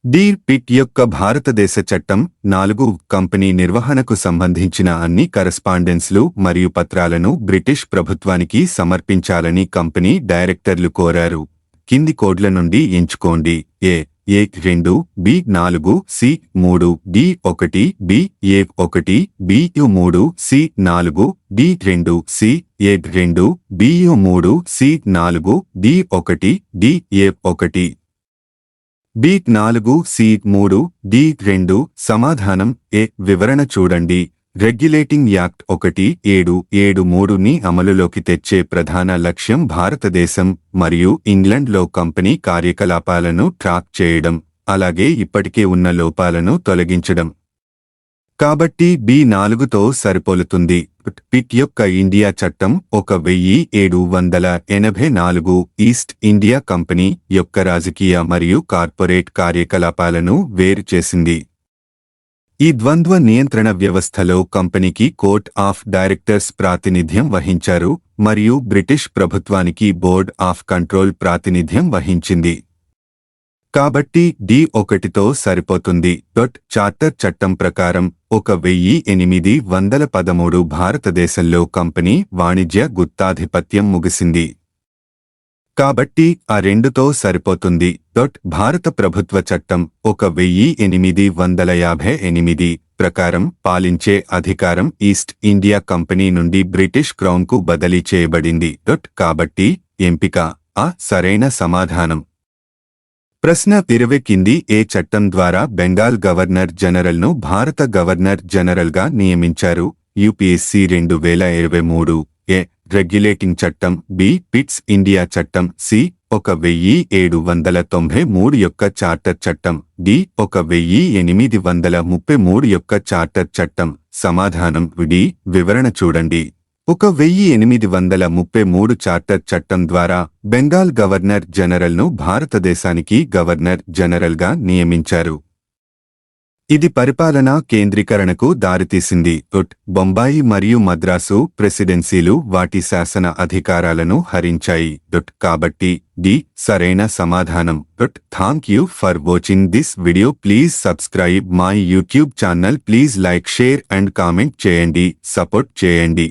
డి పిట్ యొక్క భారతదేశ చట్టం 4 కంపెనీ నిర్వహణకు సంబంధించిన అన్ని కరస్పాండెన్స్లు మరియు పత్రాలను బ్రిటిష్ ప్రభుత్వానికి సమర్పించాలని కంపెనీ డైరెక్టర్లు కోరారు. కింది కోడ్ల నుండి ఎంచుకోండి. A 2 B 4 C 3 D 1 B 1 B 3 C 4 D 2 C 2 B 3 C 4 D 1 D 1 B 4 C 3 D 2. సమాధానం ఏ. వివరణ చూడండి. రెగ్యులేటింగ్ యాక్ట్ 1773ని అమలులోకి తెచ్చే ప్రధాన లక్ష్యం భారతదేశం మరియు ఇంగ్లండ్లో కంపెనీ కార్యకలాపాలను ట్రాక్ చేయడం, అలాగే ఇప్పటికే ఉన్న లోపాలను తొలగించడం. కాబట్టి బి 4తో సరిపోలుతుంది. పిట్ యొక్క ఇండియా చట్టం 1784 ఈస్ట్ ఇండియా కంపెనీ యొక్క రాజకీయ మరియు కార్పొరేట్ కార్యకలాపాలను వేరు చేసింది. ఈ ద్వంద్వ నియంత్రణ వ్యవస్థలో కంపెనీకి కోర్ట్ ఆఫ్ డైరెక్టర్స్ ప్రాతినిధ్యం వహించారు మరియు బ్రిటిష్ ప్రభుత్వానికి బోర్డ్ ఆఫ్ కంట్రోల్ ప్రాతినిధ్యం వహించింది. కాబట్టి డి 1తో సరిపోతుంది. చార్టర్ చట్టం ప్రకారం 1813 భారతదేశంలో కంపెనీ వాణిజ్య గుత్తాధిపత్యం ముగిసింది. కాబట్టి ఆ 2తో సరిపోతుంది. భారత ప్రభుత్వ చట్టం 1858 ప్రకారం పాలించే అధికారం ఈస్ట్ ఇండియా కంపెనీ నుండి బ్రిటిష్ క్రౌన్కు బదిలీ చేయబడింది. కాబట్టి ఎంపిక ఆ సరైన సమాధానం. ప్రశ్న 20 కింది ఏ చట్టం ద్వారా బెంగాల్ గవర్నర్ జనరల్ను భారత గవర్నర్ జనరల్గా నియమించారు? యూపీఎస్సీ 2023. ఏ రెగ్యులేటింగ్ చట్టం. బి పిట్స్ ఇండియా చట్టం. సి 1793 యొక్క చార్టర్ చట్టం. డి 1833 యొక్క చార్టర్ చట్టం. సమాధానం డి. వివరణ చూడండి. 1833 చార్టర్ చట్టం ద్వారా బెంగాల్ గవర్నర్ జనరల్ను భారతదేశానికి గవర్నర్ జనరల్గా నియమించారు. ఇది పరిపాలనా కేంద్రీకరణకు దారితీసింది. బొంబాయి మరియు మద్రాసు ప్రెసిడెన్సీలు వాటి శాసన అధికారాలను హరించాయి. కాబట్టి డి సరైన సమాధానం. Thank you for watching this video. Please subscribe my YouTube channel. Please like, share and comment చేయండి. సపోర్ట్ చేయండి.